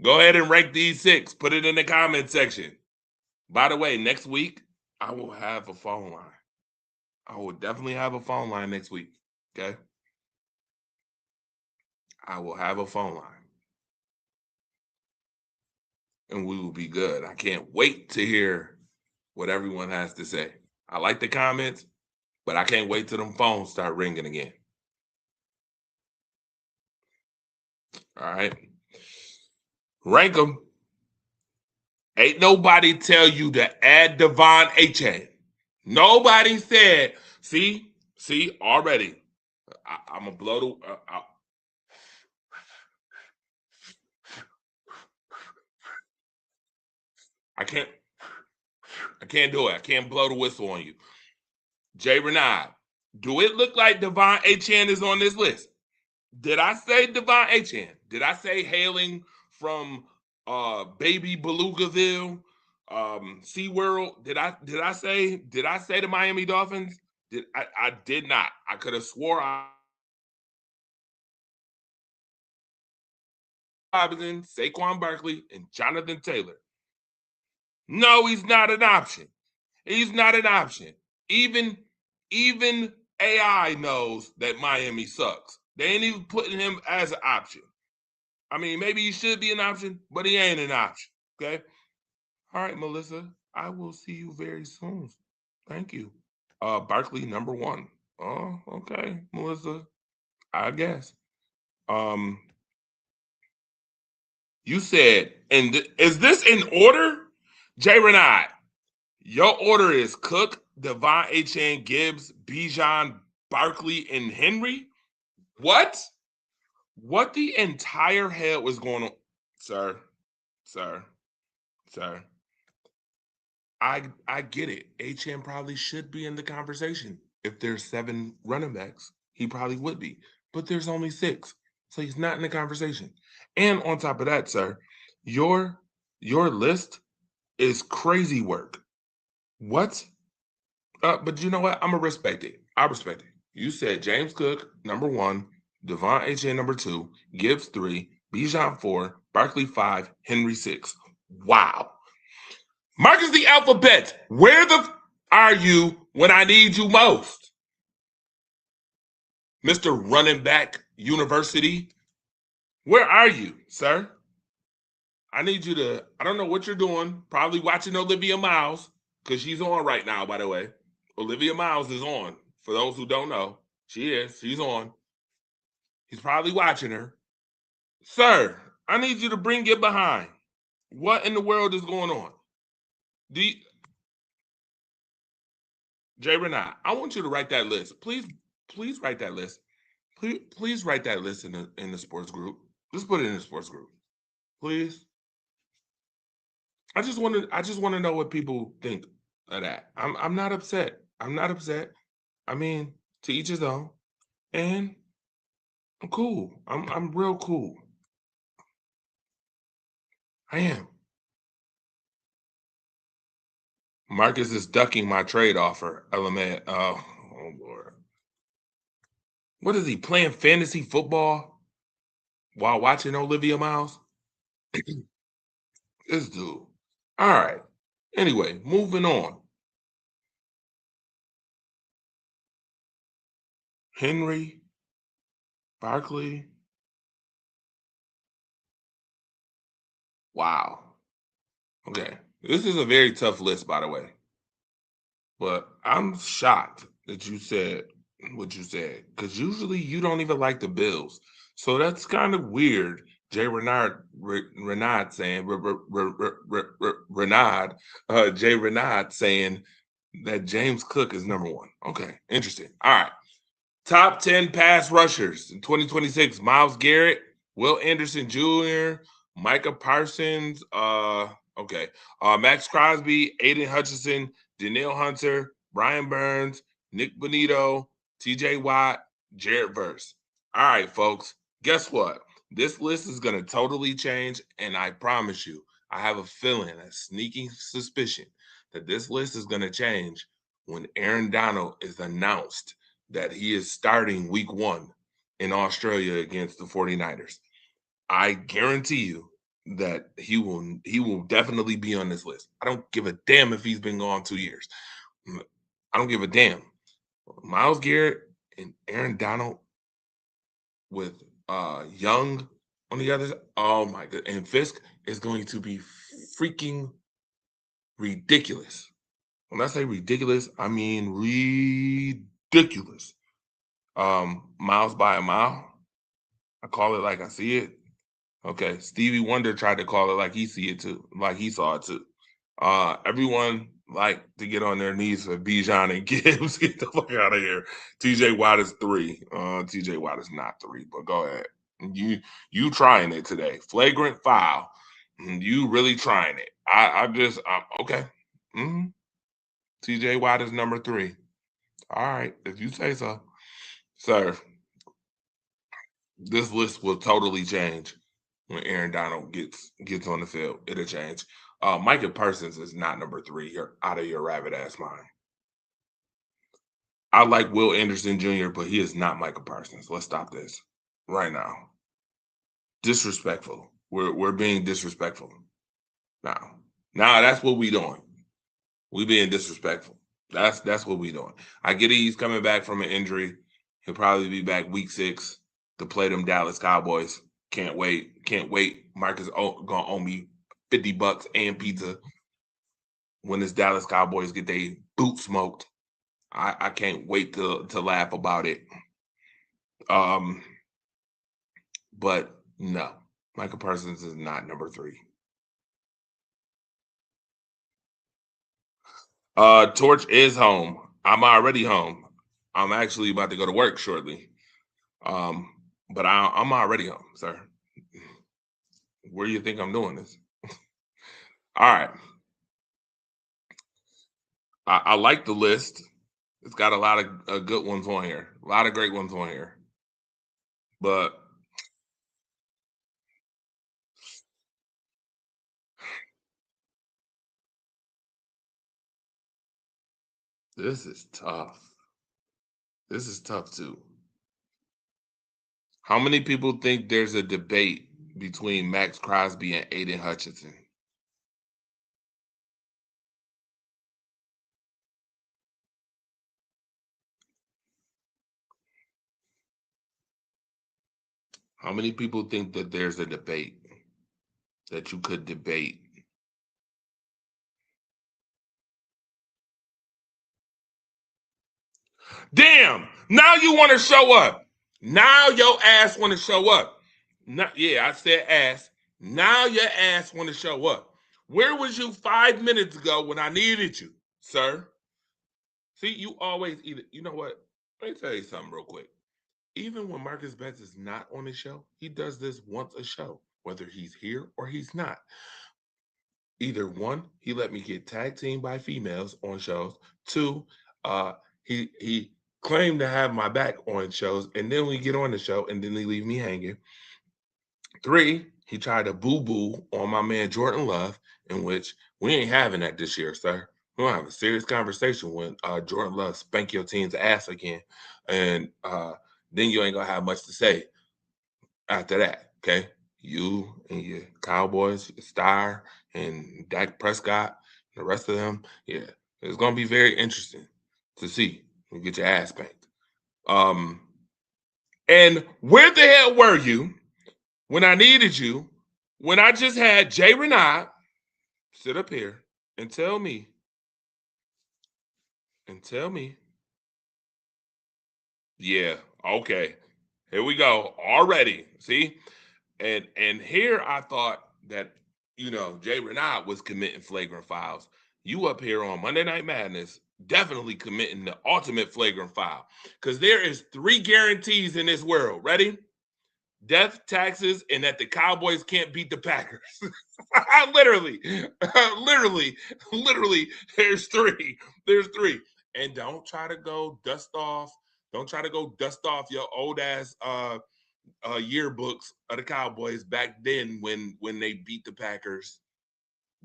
go ahead and rank these 6. Put it in the comment section. By the way, next week, I will have a phone line. I will definitely have a phone line next week. Okay? I will have a phone line. And we will be good. I can't wait to hear what everyone has to say. I like the comments, but I can't wait till them phones start ringing again. All right. Rank them. Ain't nobody tell you to add Devon Achane. Nobody said, see, already. I'm going to blow the... I can't do it. I can't blow the whistle on you. Jay Renai, do it look like Devon Achane is on this list? Did I say Devon Achane? Did I say hailing from Baby Belugaville, SeaWorld? Did I say the Miami Dolphins? I did not. I could have swore Robinson, Saquon Barkley, and Jonathan Taylor. No, he's not an option. He's not an option. Even AI knows that Miami sucks. They ain't even putting him as an option. I mean, maybe he should be an option, but he ain't an option. Okay? All right, Melissa. I will see you very soon. Thank you. Barkley number 1. Oh, okay, Melissa. I guess. You said, and is this in order? Jay Renard, your order is Cook, Devon Achane, Gibbs, Bijan, Barkley, and Henry. What? What the entire hell is going on, sir? Sir. I get it. HM probably should be in the conversation. If there's 7 running backs, he probably would be. But there's only 6. So he's not in the conversation. And on top of that, sir, your list is crazy work. What? But you know what? I'm gonna respect it. I respect it. You said James Cook, number 1, Devon Achane, number 2, Gibbs 3, Bijan 4, Barkley 5, Henry 6. Wow. Marcus the Alphabet, where the are you when I need you most? Mr. Running Back University, where are you, sir? I need you to, I don't know what you're doing, probably watching Olivia Miles, because she's on right now, by the way. Olivia Miles is on. For those who don't know, she's on. He's probably watching her. Sir, I need you to bring it behind. What in the world is going on? Jay Renard, I want you to write that list. Please write that list. Please write that list in the sports group. Just put it in the sports group. Please. I just want to know what people think of that. I'm not upset. I'm not upset. I mean, to each his own. And I'm cool. I'm real cool. I am. Marcus is ducking my trade offer. LMA. Oh Lord. What is he playing fantasy football while watching Olivia Miles? This dude. All right. Anyway, moving on. Henry, Barkley. Wow. Okay. This is a very tough list, by the way. But I'm shocked that you said what you said, because usually you don't even like the Bills. So that's kind of weird. Jay Renard saying Jay Renard saying that James Cook is number 1. Okay, interesting. All right. Top 10 pass rushers in 2026: Myles Garrett, Will Anderson Jr., Micah Parsons, Max Crosby, Aiden Hutchinson, Danielle Hunter, Brian Burns, Nick Bonito, TJ Watt, Jared Verse. All right, folks, guess what? This list is going to totally change, and I promise you, I have a feeling, a sneaking suspicion that this list is going to change when Aaron Donald is announced that he is starting week 1 in Australia against the 49ers. I guarantee you that he will definitely be on this list. I don't give a damn if he's been gone 2 years. I don't give a damn. Myles Garrett and Aaron Donald with Young on the other side. Oh my god. And Fisk is going to be freaking ridiculous. When I say ridiculous, I mean ridiculous. Miles by a mile. I call it like I see it. Okay. Stevie Wonder tried to call it like he see it too, like he saw it too. Everyone like to get on their knees for Bijan and Gibbs. Get the fuck out of here. TJ Watt is 3. TJ Watt is not 3, but go ahead. You trying it today. Flagrant foul. You really trying it. I'm okay. TJ Watt is number 3. All right, if you say so. Sir, this list will totally change when Aaron Donald gets on the field. It'll change. Micah Parsons is not number 3. You're out of your rabbit ass mind. I like Will Anderson Jr., but he is not Micah Parsons. Let's stop this right now. Disrespectful. We're being disrespectful now. Now that's what we doing. We being disrespectful. That's what we doing. I get it. He's coming back from an injury. He'll probably be back week 6 to play them Dallas Cowboys. Can't wait. Marcus gonna owe me $50 and pizza. when this Dallas Cowboys get their boot smoked. I can't wait to laugh about it. But no, Michael Parsons is not number 3. Torch is home. I'm already home. I'm actually about to go to work shortly. But I'm already home, sir. Where do you think I'm doing this? All right. I like the list. It's got a lot of good ones on here. A lot of great ones on here. But this is tough. This is tough too. How many people think there's a debate between Max Crosby and Aiden Hutchinson? How many people think that there's a debate that you could debate? Damn! Now you want to show up. Now your ass want to show up. Yeah, I said ass. Now your ass want to show up. Where was you 5 minutes ago when I needed you, sir? See, you always either. You know what? Let me tell you something real quick. Even when Marcus Betts is not on the show, he does this once a show, whether he's here or he's not. Either one, he let me get tag teamed by females on shows. 2, he claimed to have my back on shows, and then we get on the show, and then they leave me hanging. 3, he tried to boo-boo on my man Jordan Love, in which we ain't having that this year, sir. We're gonna have a serious conversation when Jordan Love spank your team's ass again, and then you ain't gonna have much to say after that, okay? You and your Cowboys, your Star, and Dak Prescott, and the rest of them, yeah, it's gonna be very interesting to see you get your ass spanked. And where the hell were you when I needed you? When I just had Jay Renard sit up here and tell me, yeah, okay, here we go already. See, and here I thought that Jay Renard was committing flagrant fouls. You up here on Monday Night Madness definitely committing the ultimate flagrant foul, because there is 3 guarantees in this world. Ready? Death, taxes, and that the Cowboys can't beat the Packers. literally, there's 3. There's 3. And don't try to go dust off your old ass yearbooks of the Cowboys back then when they beat the Packers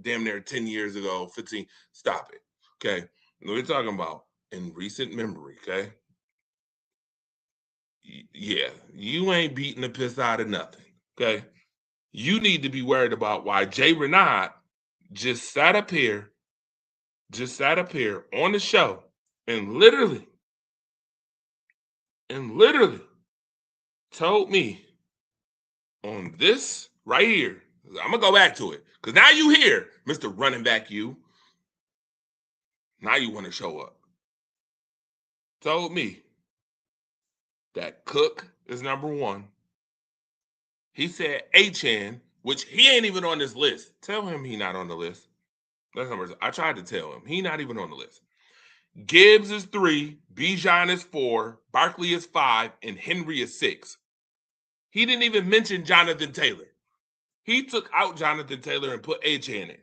damn near 10 years ago, 15. Stop it. Okay. We're talking about in recent memory, okay? Yeah, you ain't beating the piss out of nothing, okay? You need to be worried about why Jay Renard just sat up here on the show and literally told me on this right here. I'm gonna go back to it because now you here, Mr. Running Back. Now you want to show up. Told me that Cook is number 1. He said Achane, which he ain't even on this list. Tell him he not on the list. That's numbers. I tried to tell him he not even on the list. Gibbs is 3, Bijan is 4, Barkley is 5, and Henry is 6. He didn't even mention Jonathan Taylor. He took out Jonathan Taylor and put Achane in.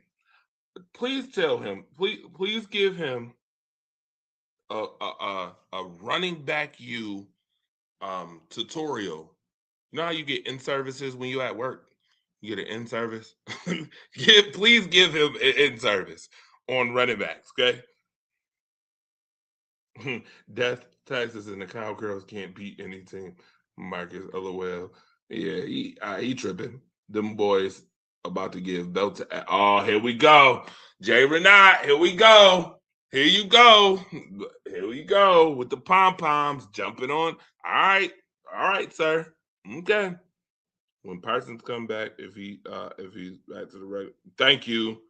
Please tell him. Please give him a running back tutorial. You know how you get in services when you at work? You get an in service. Please give him an in service on running backs, okay? Death, taxes, and the Cowgirls can't beat any team. Marcus, LOL. Yeah, he tripping. Them boys about to give belt to. Oh, here we go. Jay Renard, here we go. Here you go. Here we go with the pom-poms jumping on. All right, sir. Okay. When Parsons come back, if he's back to the regular. Thank you.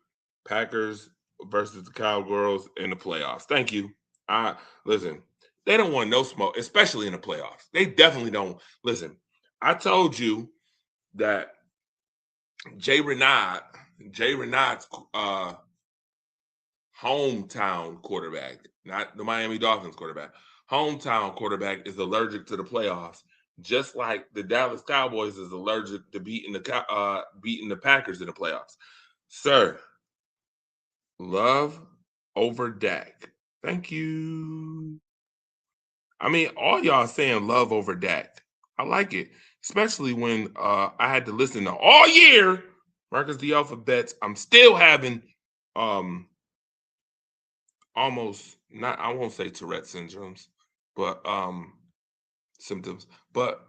Packers versus the Cowgirls in the playoffs. Thank you. Listen, they don't want no smoke, especially in the playoffs. They definitely don't. Listen, I told you that Jay Renard's hometown quarterback, not the Miami Dolphins quarterback, hometown quarterback is allergic to the playoffs, just like the Dallas Cowboys is allergic to beating the Packers in the playoffs. Sir, love over Dak. Thank you. I mean, all y'all saying love over Dak. I like it, especially when I had to listen to all year Marcus the Alphabets. I'm still having almost not, I won't say Tourette syndromes, but symptoms. But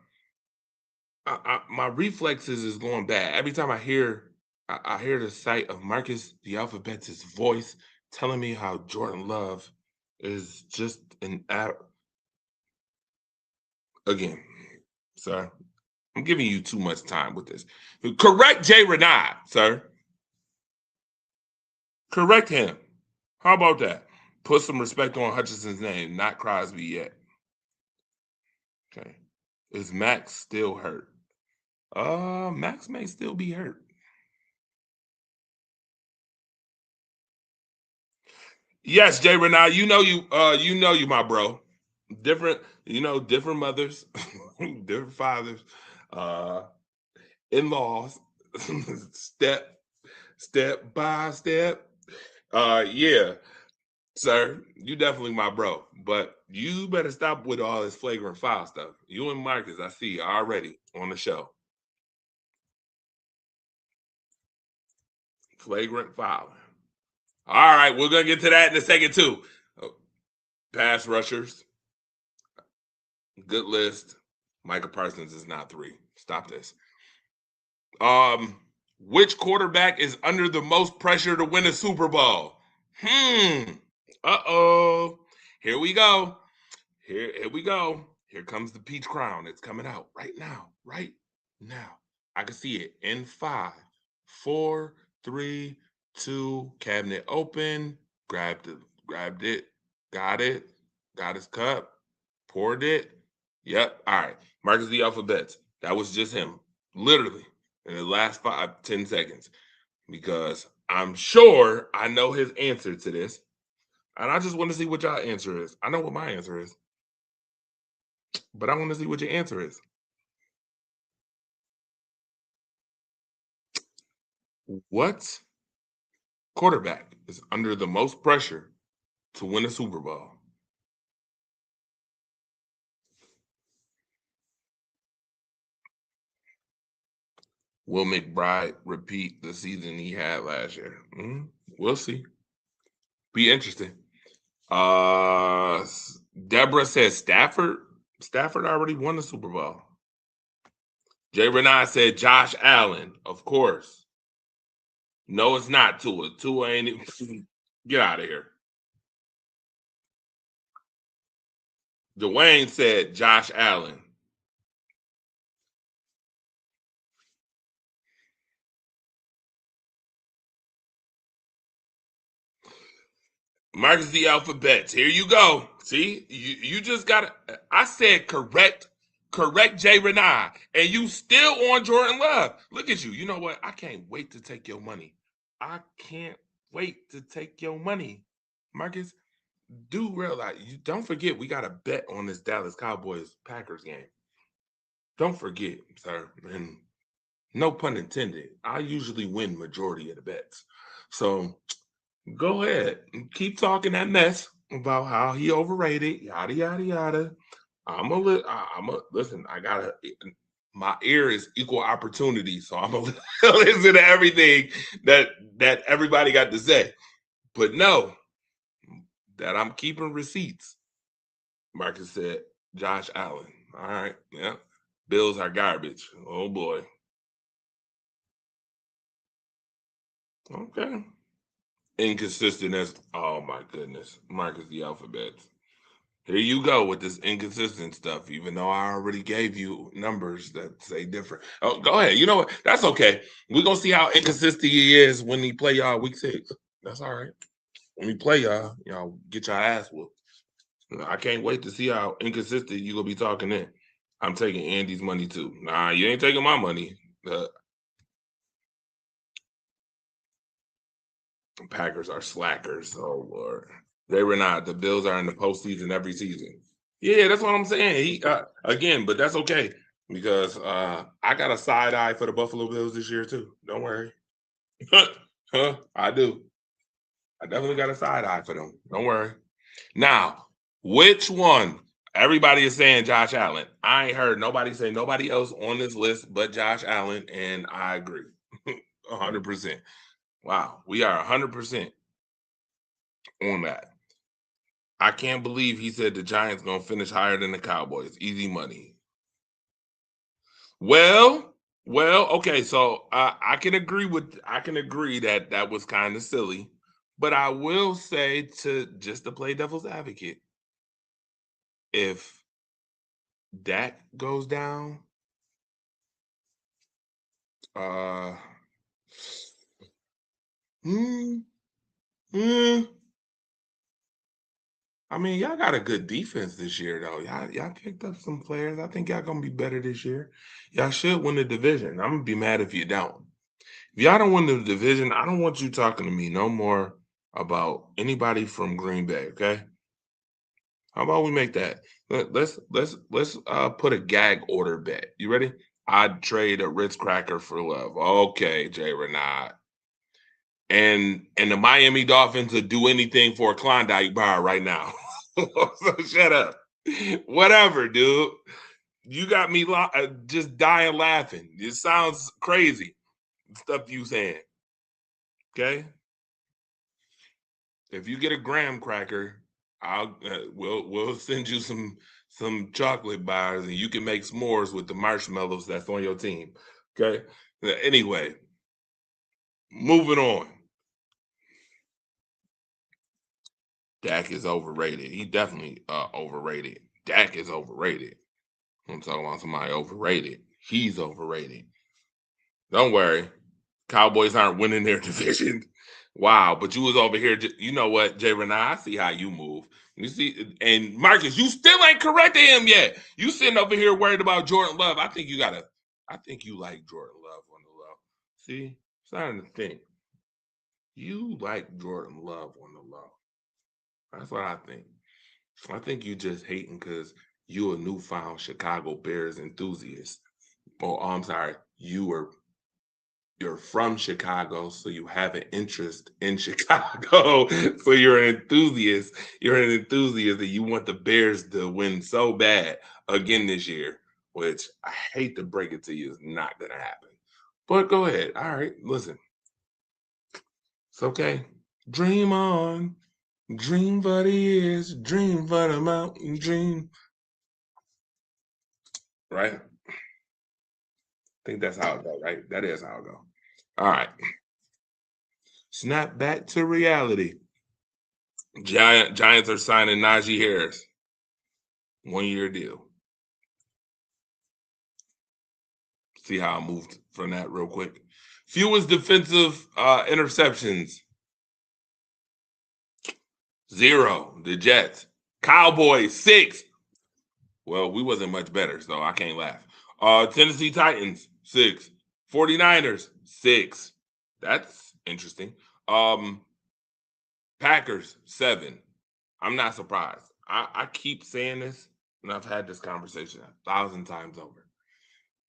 my reflexes is going bad every time I hear the sight of Marcus the Alphabets' voice telling me how Jordan Love is just again, sir. I'm giving you too much time with this. Correct Jay Renard, sir. Correct him. How about that? Put some respect on Hutchinson's name, not Crosby yet. Okay. Is Max still hurt? Max may still be hurt. Yes, Jay Renard, you know you, my bro. Different mothers, different fathers, in-laws, step by step. Yeah, sir, you definitely my bro, but you better stop with all this flagrant foul stuff. You and Marcus, I see already on the show. Flagrant foul. All right, we're gonna get to that in a second too. Pass rushers, good list. Micah Parsons is not 3. Stop this. Which quarterback is under the most pressure to win a Super Bowl? Uh-oh. Here we go. Here we go. Here comes the peach crown. It's coming out right now. Right now. I can see it in 5, 4, 3, 2. Cabinet open. Grabbed it. Got it. Got his cup. Poured it. Yep. All right. Marcus the Alphabets. That was just him. Literally. In the last 5-10 seconds. Because I'm sure I know his answer to this. And I just want to see what y'all answer is. I know what my answer is. But I want to see what your answer is. What quarterback is under the most pressure to win a Super Bowl? Will McBride repeat the season he had last year? We'll see. Be interesting. Deborah says Stafford. Stafford already won the Super Bowl. Jay Renard said Josh Allen, of course. No, it's not Tua. Tua ain't. Get out of here. Dwayne said Josh Allen. Marcus the Alphabets. Here you go. See, you just got to. I said correct Jay Renard, and you still on Jordan Love. Look at you. You know what? I can't wait to take your money. I can't wait to take your money. Marcus, do realize, don't forget, we got a bet on this Dallas Cowboys-Packers game. Don't forget, sir. And no pun intended. I usually win majority of the bets. So go ahead and keep talking that mess about how he overrated, yada, yada, yada. Listen, my ear is equal opportunity, so I'm going to listen to everything that everybody got to say. But know that I'm keeping receipts. Marcus said, Josh Allen. All right, yeah. Bills are garbage. Oh, boy. Okay. Inconsistent as, oh, my goodness. Marcus the Alphabets. Here you go with this inconsistent stuff, even though I already gave you numbers that say different. Oh, go ahead. You know what? That's okay. We're going to see how inconsistent he is when he play y'all week 6. That's all right. when we play y'all get your ass whooped. I can't wait to see how inconsistent you gonna be talking then. I'm taking Andy's money too. Nah, you ain't taking my money. The Packers are slackers. Oh Lord, they were not. The Bills are in the postseason every season. Yeah, that's what I'm saying. He again, but that's okay because I got a side eye for the Buffalo Bills this year too. Don't worry. I do. I definitely got a side eye for them. Don't worry. Now, which one? Everybody is saying Josh Allen. I ain't heard nobody say nobody else on this list but Josh Allen, and I agree. 100%. Wow, we are 100% on that. I can't believe he said the Giants gonna finish higher than the Cowboys. Easy money. Well, okay. So I can agree that that was kind of silly, but I will say to play devil's advocate, if Dak goes down, I mean, y'all got a good defense this year, though. Y'all picked up some players. I think y'all gonna be better this year. Y'all should win the division. I'm gonna be mad if you don't. If y'all don't win the division, I don't want you talking to me no more about anybody from Green Bay. Okay? How about we make that? Let's put a gag order bet. You ready? I'd trade a Ritz cracker for love. Okay, Jay Renard. And the Miami Dolphins would do anything for a Klondike bar right now. So shut up. Whatever, dude. You got me just dying laughing. It sounds crazy, stuff you saying. Okay? If you get a graham cracker, we'll send you some chocolate bars, and you can make s'mores with the marshmallows that's on your team. Okay? Anyway, moving on. Dak is overrated. He definitely overrated. Dak is overrated. I'm talking about somebody overrated. He's overrated. Don't worry. Cowboys aren't winning their division. Wow, but you was over here. You know what, Jay Renard, I see how you move. You see, and Marcus, you still ain't corrected him yet. You sitting over here worried about Jordan Love. I think you like Jordan Love on the low. See, starting to think. You like Jordan Love on the low. That's what I think. I think you just hating because you a newfound Chicago Bears enthusiast. Oh, I'm sorry. You're from Chicago, so you have an interest in Chicago. So you're an enthusiast. You're an enthusiast and you want the Bears to win so bad again this year, which I hate to break it to you, is not going to happen. But go ahead. All right, listen. It's okay. Dream on. Dream for the years, dream for the mountain, dream. Right? I think that's how it goes, right? That is how it goes. All right. Snap back to reality. Giants are signing Najee Harris. 1-year deal. See how I moved from that real quick. Fewest defensive interceptions. 0, the Jets. Cowboys, 6. Well, we wasn't much better, so I can't laugh. Tennessee Titans, 6. 49ers, 6. That's interesting. Packers, 7. I'm not surprised. I keep saying this, and I've had this conversation 1,000 times over.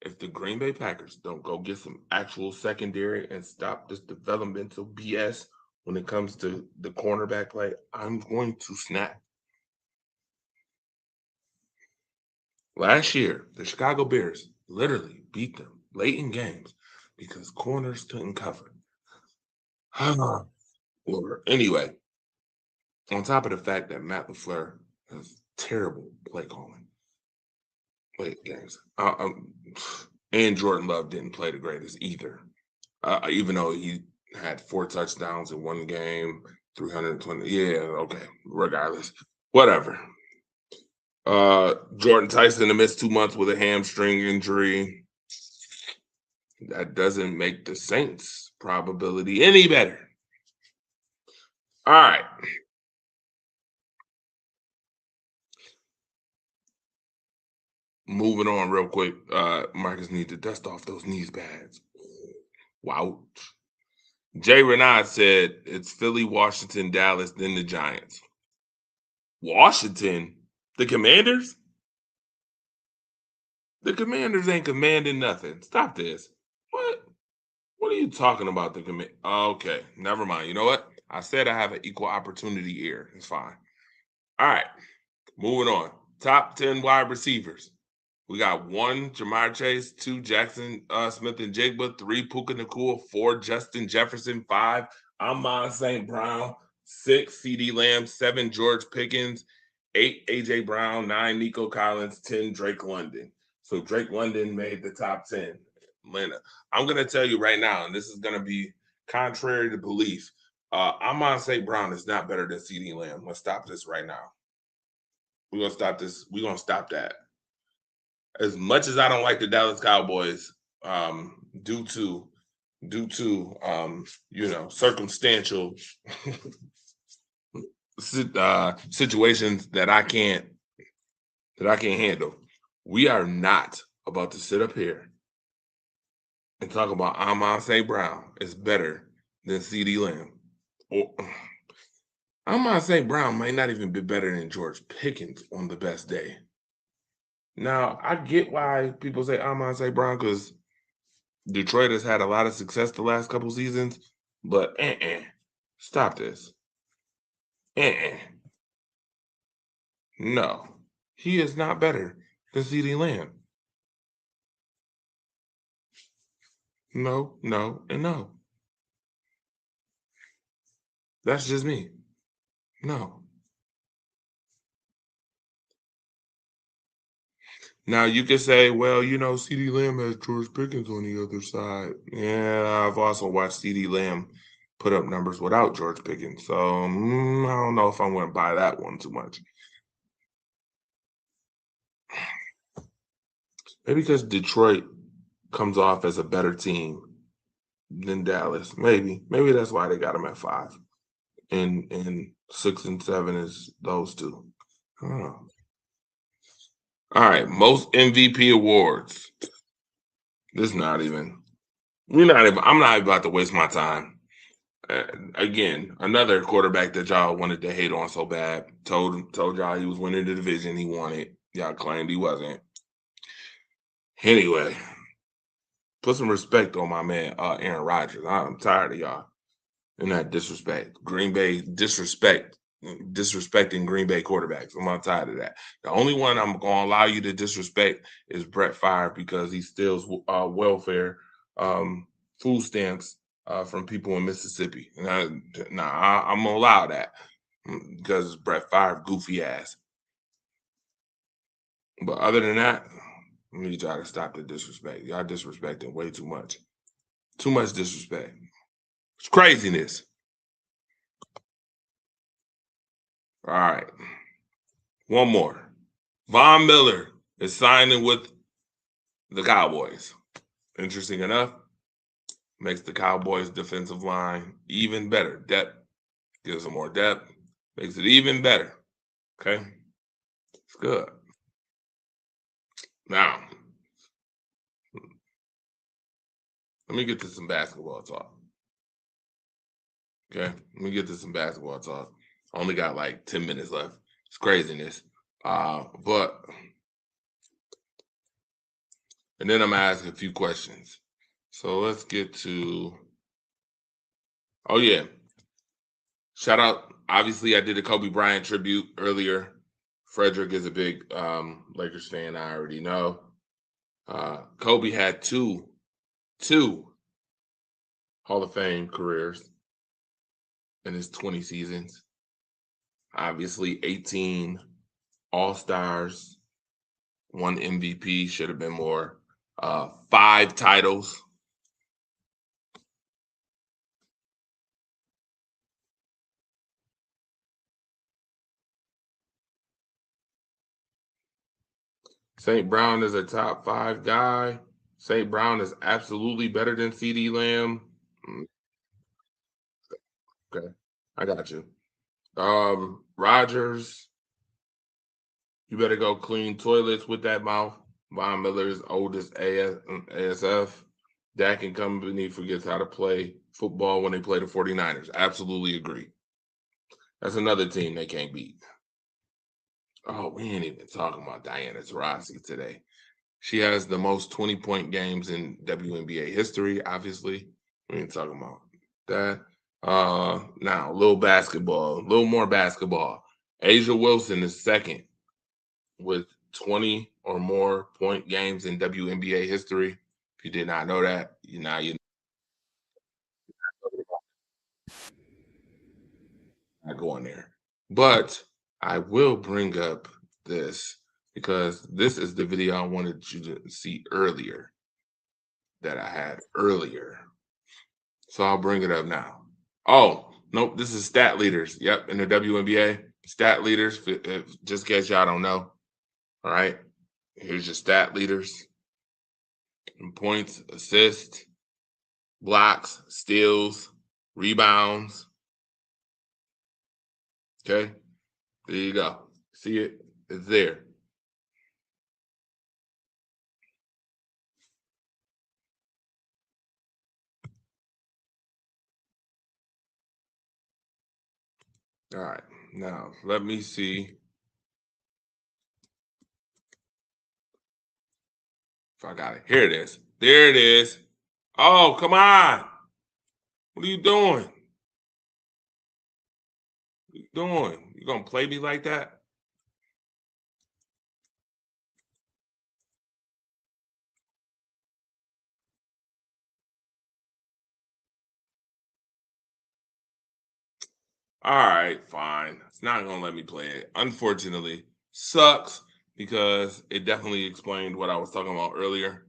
If the Green Bay Packers don't go get some actual secondary and stop this developmental BS when it comes to the cornerback play, I'm going to snap. Last year, the Chicago Bears literally beat them late in games because corners couldn't cover. Anyway, on top of the fact that Matt LaFleur has terrible play calling late games, and Jordan Love didn't play the greatest either, even though he had 4 touchdowns in one game, 320. Yeah, okay. Regardless, whatever. Jordan Tyson missed 2 months with a hamstring injury. That doesn't make the Saints' probability any better. All right. Moving on real quick. Marcus need to dust off those knees pads. Wow. Jay Renard said it's Philly, Washington, Dallas, then the Giants. Washington? The Commanders? The Commanders ain't commanding nothing. Stop this. What? What are you talking about? The command? Okay, never mind. You know what? I said I have an equal opportunity ear. It's fine. All right, moving on. Top 10 wide receivers. We got 1, Jamar Chase, 2, Jackson Smith and Jigba, 3, Puka Nacua, 4, Justin Jefferson, 5, Amon St. Brown, 6, CD Lamb, 7, George Pickens, 8, AJ Brown, 9, Nico Collins, 10, Drake London. So Drake London made the top 10. Atlanta. I'm going to tell you right now, and this is going to be contrary to belief. Amon St. Brown is not better than CD Lamb. Let's stop this right now. We're going to stop this. We're going to stop that. As much as I don't like the Dallas Cowboys, due to circumstantial situations that I can't handle, we are not about to sit up here and talk about Amon St. Brown is better than CD Lamb. Or Amon St. Brown might not even be better than George Pickens on the best day. Now, I get why people say Amon St. Brown because Detroit has had a lot of success the last couple seasons, but stop this. No, he is not better than CD Lamb. No, and no. That's just me. No. Now you could say, well, CD Lamb has George Pickens on the other side. Yeah, I've also watched CD Lamb put up numbers without George Pickens. So I don't know if I'm going to buy that one too much. Maybe because Detroit comes off as a better team than Dallas. Maybe that's why they got him at 5. And 6 and 7 is those two. I don't know. All right, most MVP awards. I'm not even about to waste my time. Again, another quarterback that y'all wanted to hate on so bad. Told y'all he was winning the division. He won it. Y'all claimed he wasn't. Anyway, put some respect on my man, Aaron Rodgers. I'm tired of y'all and that disrespect. Green Bay disrespecting Green Bay quarterbacks. I'm not tired of that. The only one I'm going to allow you to disrespect is Brett Favre because he steals welfare, food stamps from people in Mississippi. I'm going to allow that because it's Brett Favre, goofy ass. But other than that, I need y'all to stop the disrespect. Y'all disrespecting way too much. Too much disrespect. It's craziness. All right. One more. Von Miller is signing with the Cowboys. Interesting enough, makes the Cowboys defensive line even better. Depth. Gives them more depth. Makes it even better. Okay? It's good. Now, let me get to some basketball talk. Okay? Let me get to some basketball talk. Only got like 10 minutes left. It's craziness. And then I'm going to ask a few questions. So let's get to, oh yeah. Shout out, obviously I did a Kobe Bryant tribute earlier. Frederick is a big Lakers fan, I already know. Kobe had two Hall of Fame careers in his 20 seasons. Obviously, 18 All-Stars, 1 MVP, should have been more. 5 titles. St. Brown is a top 5 guy. St. Brown is absolutely better than CD Lamb. Okay, I got you. Rodgers, you better go clean toilets with that mouth. Von Miller's oldest ASF. Dak and company forgets how to play football when they play the 49ers. Absolutely agree. That's another team they can't beat. Oh, we ain't even talking about Diana Taurasi today. She has the most 20-point games in WNBA history, obviously. We ain't talking about that. Now, a little more basketball. Asia Wilson is second with 20 or more point games in WNBA history. If you did not know that, you know. Not going there. But I will bring up this because this is the video I wanted you to see earlier that I had earlier. So I'll bring it up now. Oh, nope, this is stat leaders. Yep, in the WNBA, stat leaders, just in case y'all don't know. All right, here's your stat leaders. In points, assists, blocks, steals, rebounds. Okay, there you go. See it? It's there. All right, now let me see if I got it. Here it is. There it is. Oh, come on. What are you doing? What are you doing? You gonna play me like that? All right, fine. It's not gonna let me play it. Unfortunately, sucks because it definitely explained what I was talking about earlier.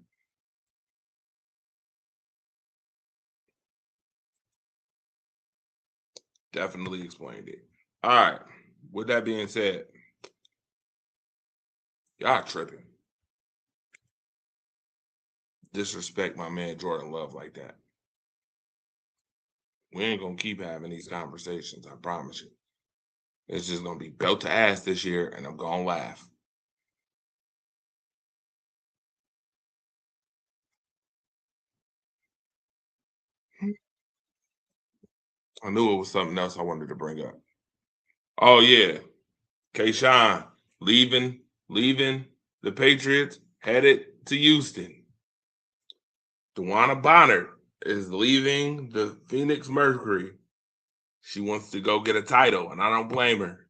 Definitely explained it. All right. With that being said, y'all tripping. Disrespect my man Jordan Love like that. We ain't gonna keep having these conversations, I promise you. It's just gonna be belt to ass this year, and I'm gonna laugh. I knew it was something else I wanted to bring up. Oh yeah, Kayshawn leaving the Patriots, headed to Houston. DeWanna Bonner is leaving the Phoenix Mercury. She wants to go get a title, and I don't blame her.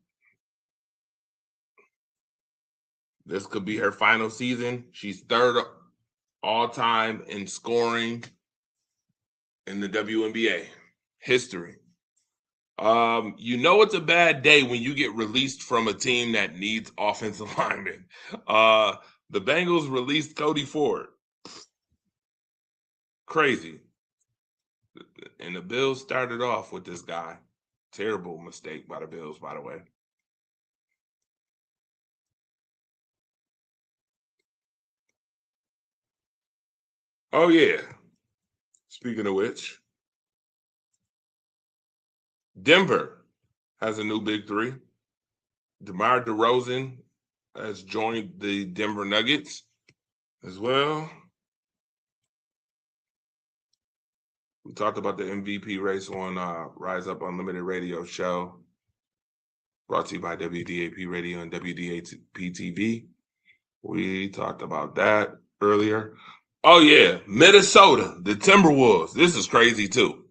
This could be her final season. She's third all time in scoring in the WNBA history. You know it's a bad day when you get released from a team that needs offensive linemen. The Bengals released Cody Ford. Crazy. And the Bills started off with this guy. Terrible mistake by the Bills, by the way. Oh, yeah. Speaking of which, Denver has a new big three. DeMar DeRozan has joined the Denver Nuggets as well. We talked about the MVP race on Rise Up Unlimited Radio show, brought to you by WDAP Radio and WDAP TV. We talked about that earlier. Oh, yeah, Minnesota, the Timberwolves. This is crazy, too.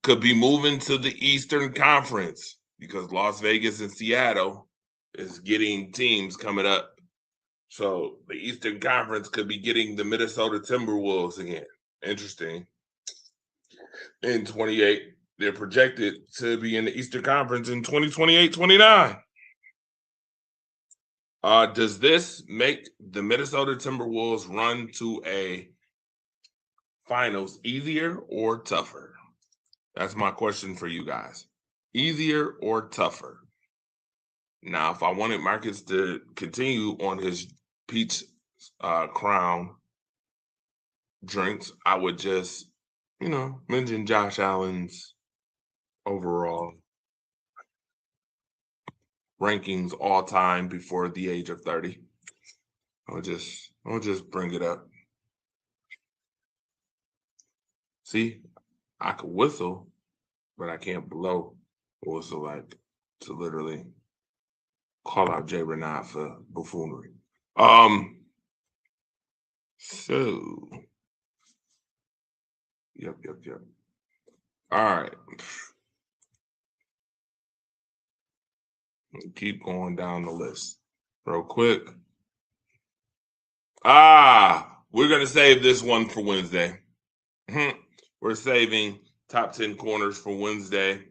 Could be moving to the Eastern Conference because Las Vegas and Seattle is getting teams coming up. So the Eastern Conference could be getting the Minnesota Timberwolves again. Interesting. In 28, they're projected to be in the Eastern Conference in 2028-29. Does this make the Minnesota Timberwolves run to a finals easier or tougher? That's my question for you guys. Easier or tougher? Now, if I wanted Marcus to continue on his peach crown drinks, I would just, mention Josh Allen's overall rankings all time before the age of 30. I'll just bring it up. See, I could whistle, but I can't blow a whistle like to literally call out Jay Renard for buffoonery. So yep. All right. Keep going down the list real quick. We're gonna save this one for Wednesday. We're saving top 10 corners for Wednesday.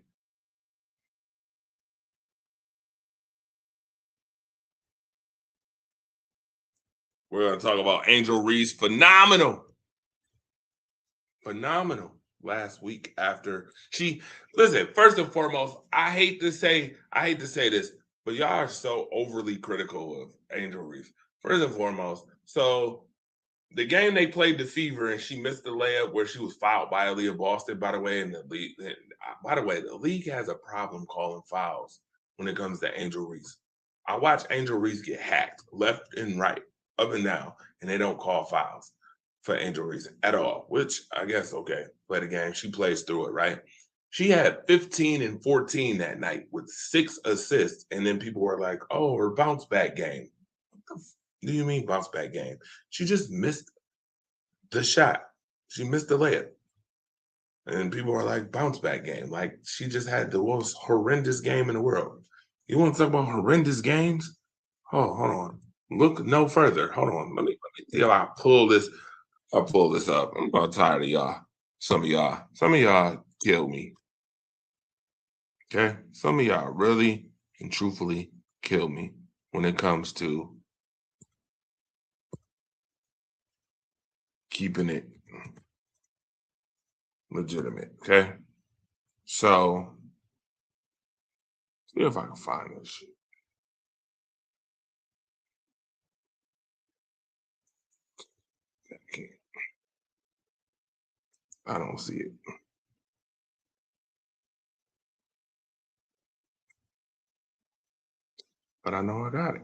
We're gonna talk about Angel Reese. Phenomenal last week after she listen. First and foremost, I hate to say this, but y'all are so overly critical of Angel Reese. First and foremost, so the game they played the Fever and she missed the layup where she was fouled by Aaliyah Boston. By the way, the league has a problem calling fouls when it comes to Angel Reese. I watch Angel Reese get hacked left and right, up and down, and they don't call fouls for Angel Reese at all, which I guess, okay, play the game. She plays through it, right? She had 15 and 14 that night with 6 assists, and then people were like, oh, her bounce back game. What the do you mean bounce back game? She just missed the shot. She missed the layup. And people are like, bounce back game. Like, she just had the most horrendous game in the world. You want to talk about horrendous games? Oh, hold on. Look no further. Hold on. Let me see if I pull this. I'll pull this up. I'm about tired of y'all. Some of y'all kill me. Okay? Some of y'all really and truthfully kill me when it comes to keeping it legitimate. Okay? So, see if I can find this shit. I don't see it. But I know I got it.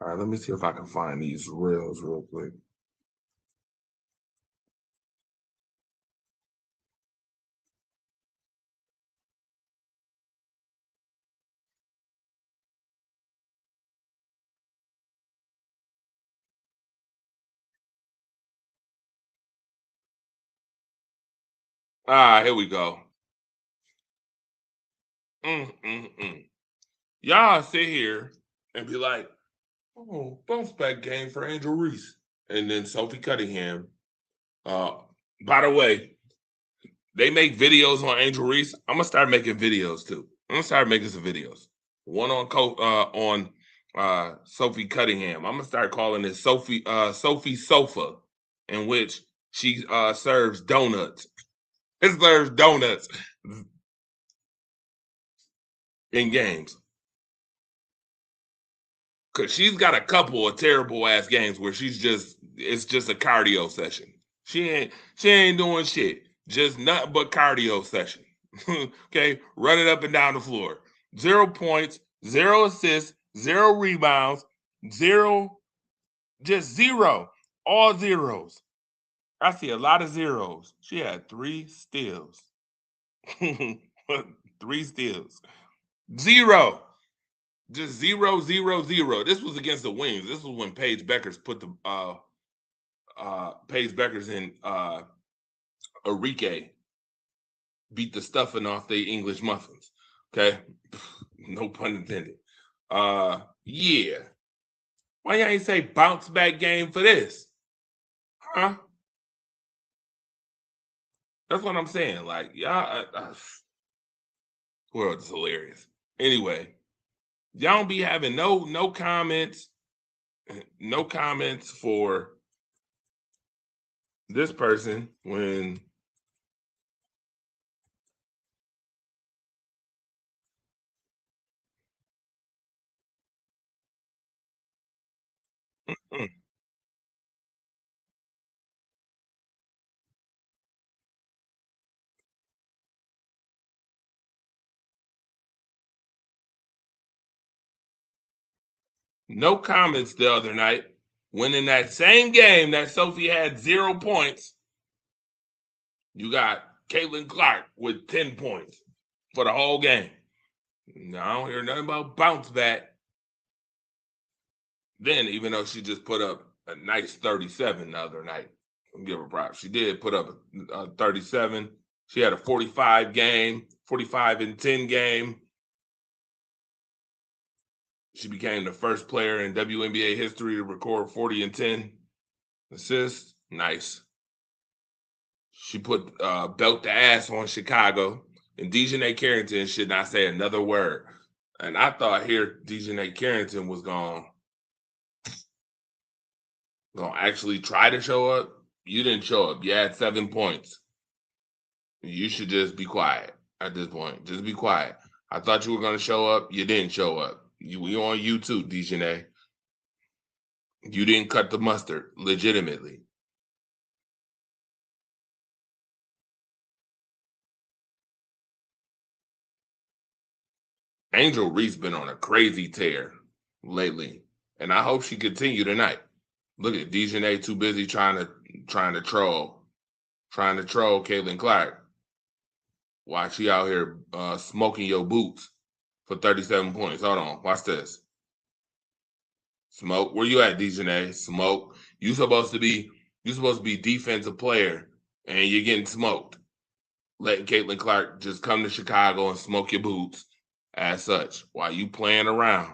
All right, let me see if I can find these reels real quick. Here we go. Y'all sit here and be like, oh, bounce back game for Angel Reese. And then Sophie Cunningham. By the way, they make videos on Angel Reese. I'm gonna start making videos too. I'm gonna start making some videos. One on Sophie Cunningham. I'm gonna start calling it Sophie Sofa, in which she serves donuts. It serves donuts in games. Cause she's got a couple of terrible ass games where it's just a cardio session. She ain't doing shit. Just nothing but cardio session. Okay, running up and down the floor. 0 points, 0 assists, 0 rebounds, 0, just 0. All zeros. I see a lot of zeros. She had 3 steals. 3 steals. 0. Just 0, 0, 0. This was against the Wings. This was when Paige Beckers put the Paige Beckers and Enrique beat the stuffing off the English muffins. Okay, no pun intended. Yeah. Why y'all ain't say bounce back game for this? Huh? That's what I'm saying. Like, y'all, world is hilarious. Anyway, y'all don't be having no comments for this person when No comments the other night when in that same game that Sophie had 0 points, you got Caitlin Clark with 10 points for the whole game. No, I don't hear nothing about bounce back. Then, even though she just put up a nice 37 the other night, I'll give her props. She did put up a 37. She had a 45 game, 45 and 10 game. She became the first player in WNBA history to record 40 and 10 assists. Nice. She put belt the ass on Chicago, and Dejanay Carrington should not say another word. And I thought here Dejanay Carrington was going to actually try to show up. You didn't show up. You had 7 points. You should just be quiet at this point. Just be quiet. I thought you were going to show up. You didn't show up. You on you too, Dejanay. You didn't cut the mustard legitimately. Angel Reese been on a crazy tear lately, and I hope she continue tonight. Look at Dejanay too busy trying to troll Caitlin Clark. Why she out here smoking your boots for 37 points? Hold on, watch this. Smoke, where you at, Dejanay? Smoke. You supposed to be defensive player, and you're getting smoked. Letting Caitlin Clark just come to Chicago and smoke your boots as such while you playing around.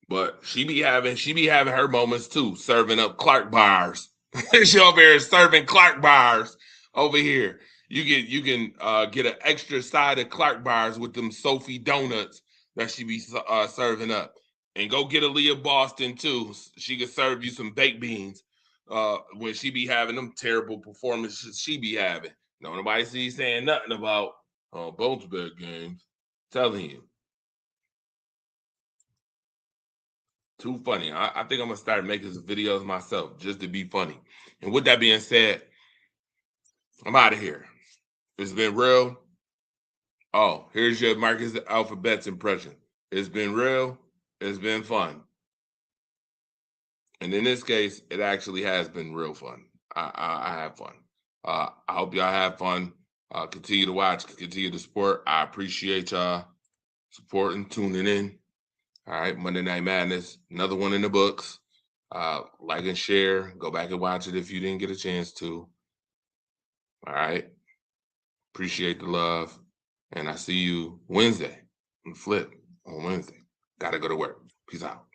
But she be having her moments too, serving up Clark bars. She over here serving Clark bars over here. You can get an extra side of Clark bars with them Sophie donuts that she be serving up. And go get Aaliyah Boston too. She can serve you some baked beans when she be having them terrible performances she be having. Nobody sees saying nothing about bounce back games. Telling you. Too funny. I think I'm going to start making some videos myself just to be funny. And with that being said, I'm out of here. It's been real. Oh, here's your Marcus Alphabets impression. It's been real. It's been fun. And in this case, it actually has been real fun. I have fun. I hope y'all have fun. Continue to watch. Continue to support. I appreciate y'all supporting, tuning in. All right, Monday Night Madness, another one in the books. Like and share. Go back and watch it if you didn't get a chance to. All right. Appreciate the love. And I see you Wednesday on Flip on Wednesday. Got to go to work. Peace out.